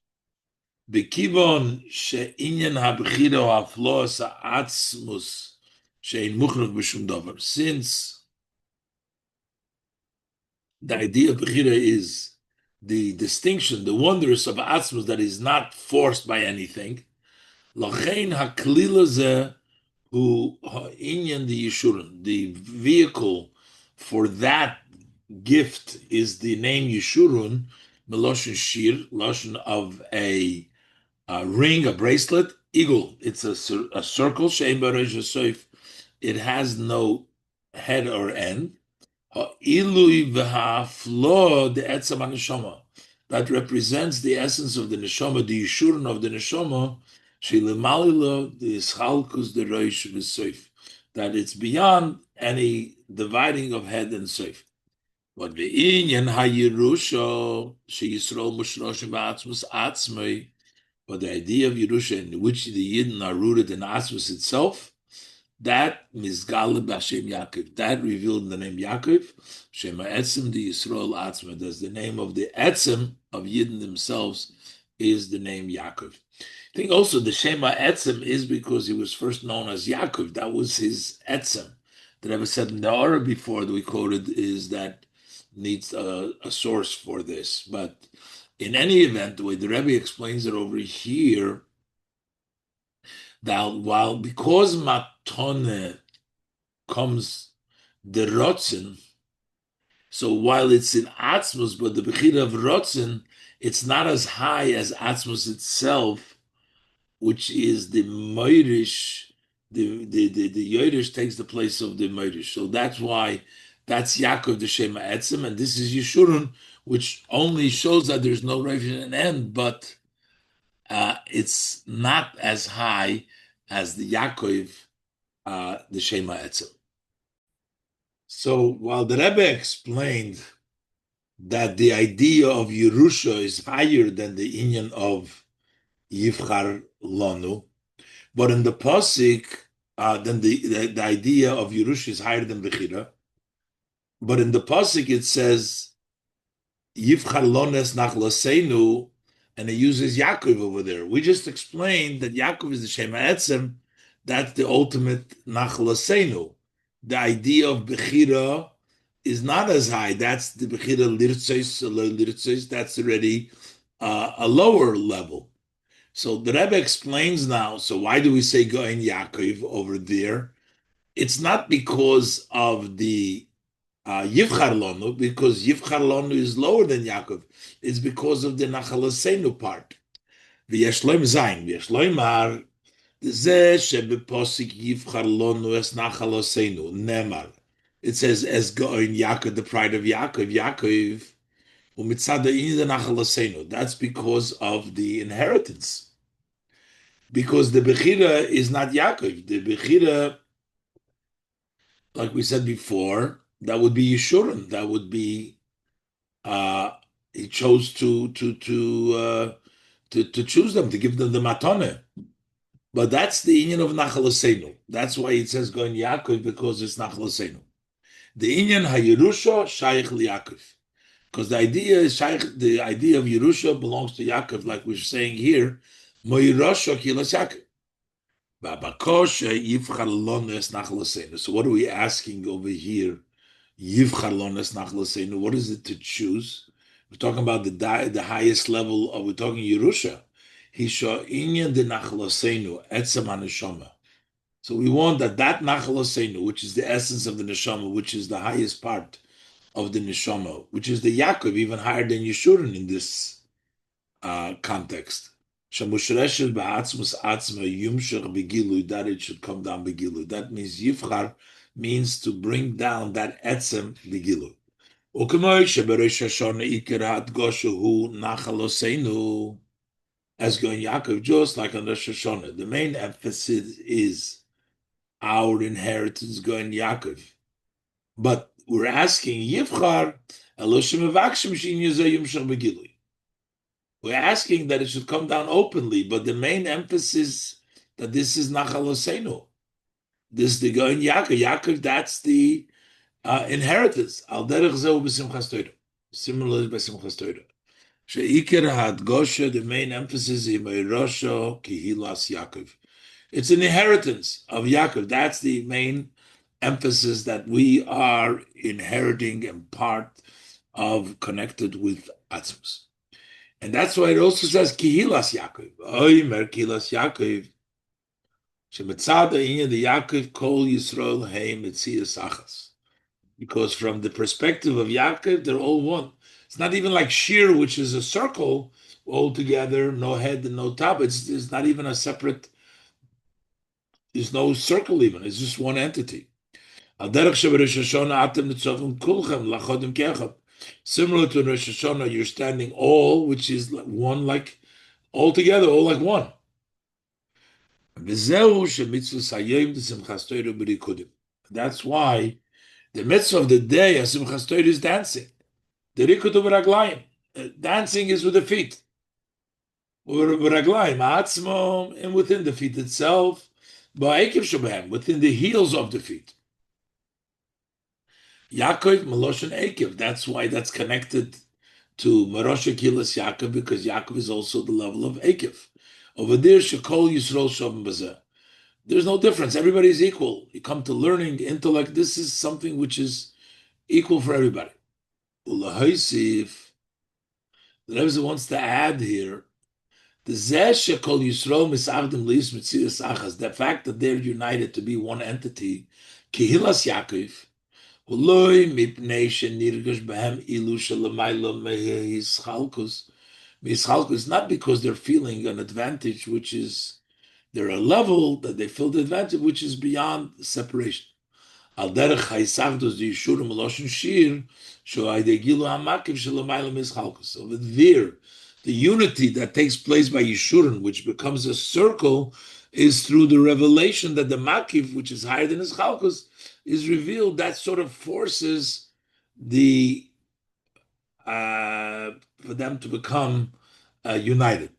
Bekivon she'inyan habchira ha'aflos ha'atzmus she'in muchnuk b'shum davar. Since the idea of bechira is the distinction, the wonders of atzmus that is not forced by anything, lachein haklila zeh hu ha'inyan the yeshurun. The vehicle for that gift is the name Yeshurun, meloshin shir, loshin of a ring, a bracelet, eagle. It's a circle. Shein baresh soif. It has no head or end. Ilui v'ha'aflo the etzam haneshama. That represents the essence of the neshama, the yeshurun of the neshama. Shelimalilo the ischalkus the roish v'soif. That it's beyond any dividing of head and soif. But the inyan ha'yirusha sheYisrael mushroshim ba'atzmus atzmei. But the idea of Yerusha, in which the Yidden are rooted in Atzmus itself, that Mizgale b'Hashem Yaakov, that revealed in the name Yaakov, Shema Etzem the Yisrael Atzma, that's the name of the Etzem of Yidden themselves, is the name Yaakov. I think also the Shema Etzem is because he was first known as Yaakov. That was his Etzem. The Rebbe said in the Torah before that we quoted is that needs a source for this. But in any event, the way the Rebbe explains it over here, that while because matone comes the rotzen, so while it's in atzmus, but the bechira of rotzen, it's not as high as atzmus itself, which is the moirish. The yoirish takes the place of the moirish. So that's why that's Yaakov the Shema Etzem, and this is Yeshurun, which only shows that there's no rev and end, but it's not as high as the Yaakov, the Shema Etzem. So while the Rebbe explained that the idea of Yerusha is higher than the inyan of Yivchar Lanu, but in the Pasik, then the idea of Yerusha is higher than Bechira. But in the Pasik it says Yivchar Lones Nachlaseinu, and it uses Yaakov over there. We just explained that Yaakov is the Shema Etzem. That's the ultimate Nachlaseinu. The idea of Bechira is not as high. That's the Bechira Lirtzeis. That's already a lower level. So the Rebbe explains now, so why do we say Goin Yaakov over there? It's not because of the Yivchar Lanu, because Yivchar Lanu is lower than Yaakov. It's because of the Nachalasenu part. V'yeshloim Zayin, v'yeshloim Mar, zeh shebeposik Yivchar Lanu es Nachalasenu, Nemar. It says, as Goin Yaakov, the pride of Yaakov, Yaakov, umitzada ini the Nachalasenu. That's because of the inheritance. Because the Bechira is not Yaakov. The Bechira, like we said before, that would be Yeshurun. That would be he chose to choose them, to give them the matone. But that's the inyan of Nachalasenu. That's why it says going Yaakov, because it's Nachalasenu. The inyan HaYerusha Shaykh Yaakov. Because the idea is the idea of Yerusha belongs to Yaakov, like we're saying here. Moirosha Kilas Yaakov. So what are we asking over here? What is it to choose? We're talking about the highest level of, we're talking Yerusha. So we want that Nachlasenu, which is the essence of the neshama, which is the highest part of the neshama, which is the Yaakov, even higher than Yeshurun in this context. That it should come down begilu. That means Yivchar means to bring down that etzem begilu. As going Yaakov, just like on Rosh Hashanah, the main emphasis is our inheritance going Yaakov. But we're asking Yivchar We're asking that it should come down openly, but the main emphasis that this is Nachal Hoseinu. This is the going Yaakov. Yaakov, that's the inheritance. Al derech zeu b'simchas Torah. Similarly by Simchas Torah. She'ikir hadgosha, the main emphasis is Meirosho Kihilas Yaakov. It's an inheritance of Yaakov. That's the main emphasis, that we are inheriting and part of, connected with Atzmus. And that's why it also says Kihilas Yaakov. Oimer Kihilas Yaakov. Shemetzad the Yaakov Kol Yisrael Hey Metzias Achas. Because from the perspective of Yaakov, they're all one. It's not even like Shir, which is a circle all together, no head and no top. It's not even a separate, there's no circle even. It's just one entity. Similar to Rosh Hashanah, you're standing all, which is one, like all together, all like one. That's why the mitzvah of the day, Simchas Torah, is dancing. The rikut raglayim. Dancing is with the feet. Raglayim, atzmom, and within the feet itself, within the heels of the feet. Yaakov Meloshen Ekev. That's why that's connected to Marosha Kilas Yaakov, because Yaakov is also the level of Ekev. Over there, Shekol Yisrael Shavim Bazeh. There's no difference. Everybody is equal. You come to learning, intellect. This is something which is equal for everybody. Ulahaisif, the Rebbe wants to add here, the Shekol Yisrael Misavdim Leis Mitzias Achas, the fact that they're united to be one entity, Kihilas Yaakov, it's not because they're feeling an advantage, which is, they're a level that they feel the advantage, which is beyond separation. Al derech haisavdos the yishurim meloshin shir, shoaydegilu hamakiv shelamayla mischalkus. Over there, the unity that takes place by yishurim, which becomes a circle, is through the revelation that the makiv, which is higher than his chalkus, is revealed. That sort of forces the for them to become united.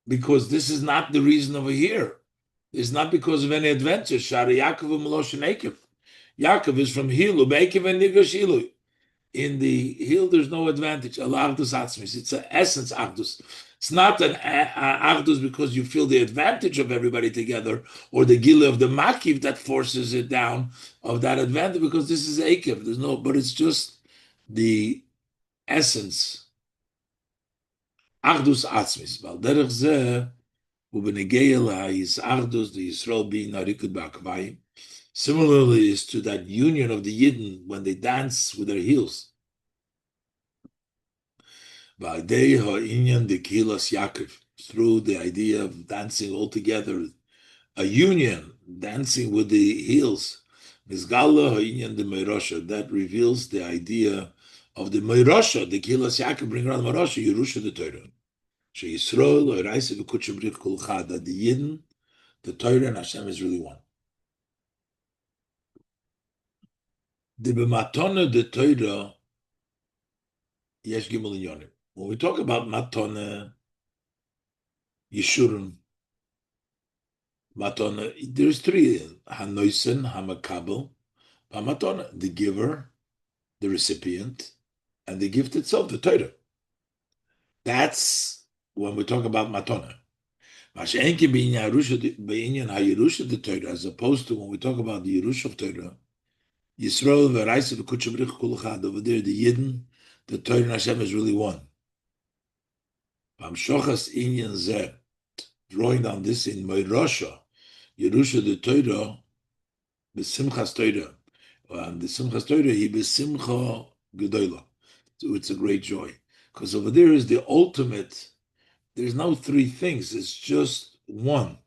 Because this is not the reason over here. It's not because of any adventure. Shari Yaakov Meloshin Ekev. Yaakov is from Hilu, Bekev and Nigash Hilu. In the Hil, there's no advantage. Allah Achdus Atzmis. It's an essence Achdus. It's not an Achdus because you feel the advantage of everybody together, or the Gila of the Makiv that forces it down of that advantage, because this is Ekev. There's no, but it's just the essence. Achdus Atzmis. Val derech zeh, similarly is to that union of the Yidden when they dance with their heels. Through the idea of dancing all together, a union, dancing with the heels, that reveals the idea of the Meirosha, the Kilas Yaakov bring around Meirosha, Yerusha the Torah. That the Yidden, the Torah, and Hashem is really one. The b'matona the Torah yesh gimel inyonim. When we talk about matona, yeshurun, matona, there's three: hanoisen, hamakabel, matona, the giver, the recipient, and the gift itself, the Torah. That's when we talk about matona. As opposed to when we talk about the Yerush of Torah, Yisrael v'Raisa v'Kutsha B'rich Kol Echad, over there, the Yidden, the Torah and Hashem is really one. V'amshochas inyan zeh, drawing down this in Meirosha, Yerusha the Torah, b'simchas Torah, and the simchas Torah, he b'simcha gedola. So it's a great joy. Because over there is the ultimate, there's no three things, it's just one.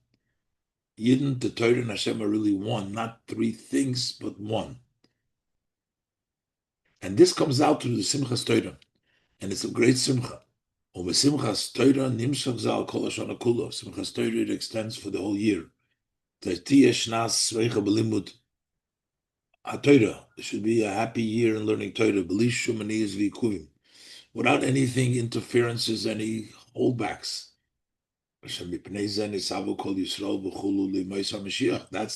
Yidden, the Torah, and Hashem are really one, not three things, but one. And this comes out through the Simchas Torah, and it's a great Simcha. Over Simchas Torah, Nimshach Zal Kol Hashana Kulo. Simchas Torah, it extends for the whole year. Torah. It should be a happy year in learning Torah. B'li shum aniyos v'ikuvim, without anything interferences, any holdbacks. That's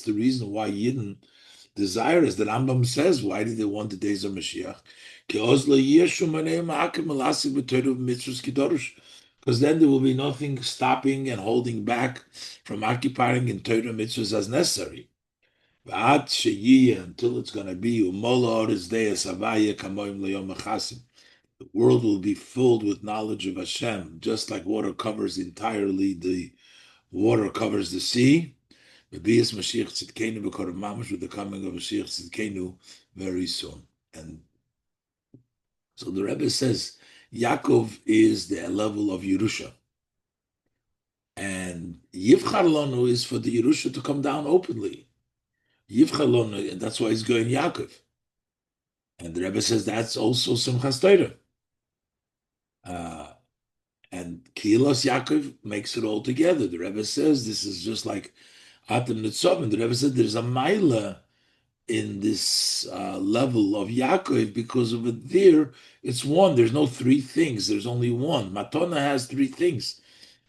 the reason why Yidden desire, as the Rambam says, why did they want the days of Mashiach? Because then there will be nothing stopping and holding back from occupying in Torah mitzvahs as necessary. Until it's going to be the world will be filled with knowledge of Hashem, just like water covers entirely, the water covers the sea. With the coming of Mashiach Tzidkenu very soon. And so the Rebbe says Yaakov is the level of Yerusha. And Yivchar Lanu is for the Yerusha to come down openly. Yivchar Lanu, and that's why he's going Yaakov. And the Rebbe says that's also Simchas Torah. And Kilos Yaakov makes it all together. The Rebbe says this is just like Atem Nitzov. And the Rebbe said there's a Maila in this level of Yaakov because of it there. It's one. There's no three things. There's only one. Matona has three things.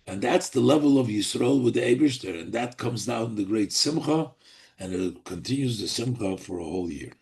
And that's the level of Yisrael with the Eibishter. And that comes down the great Simcha. And it continues the Simcha for a whole year.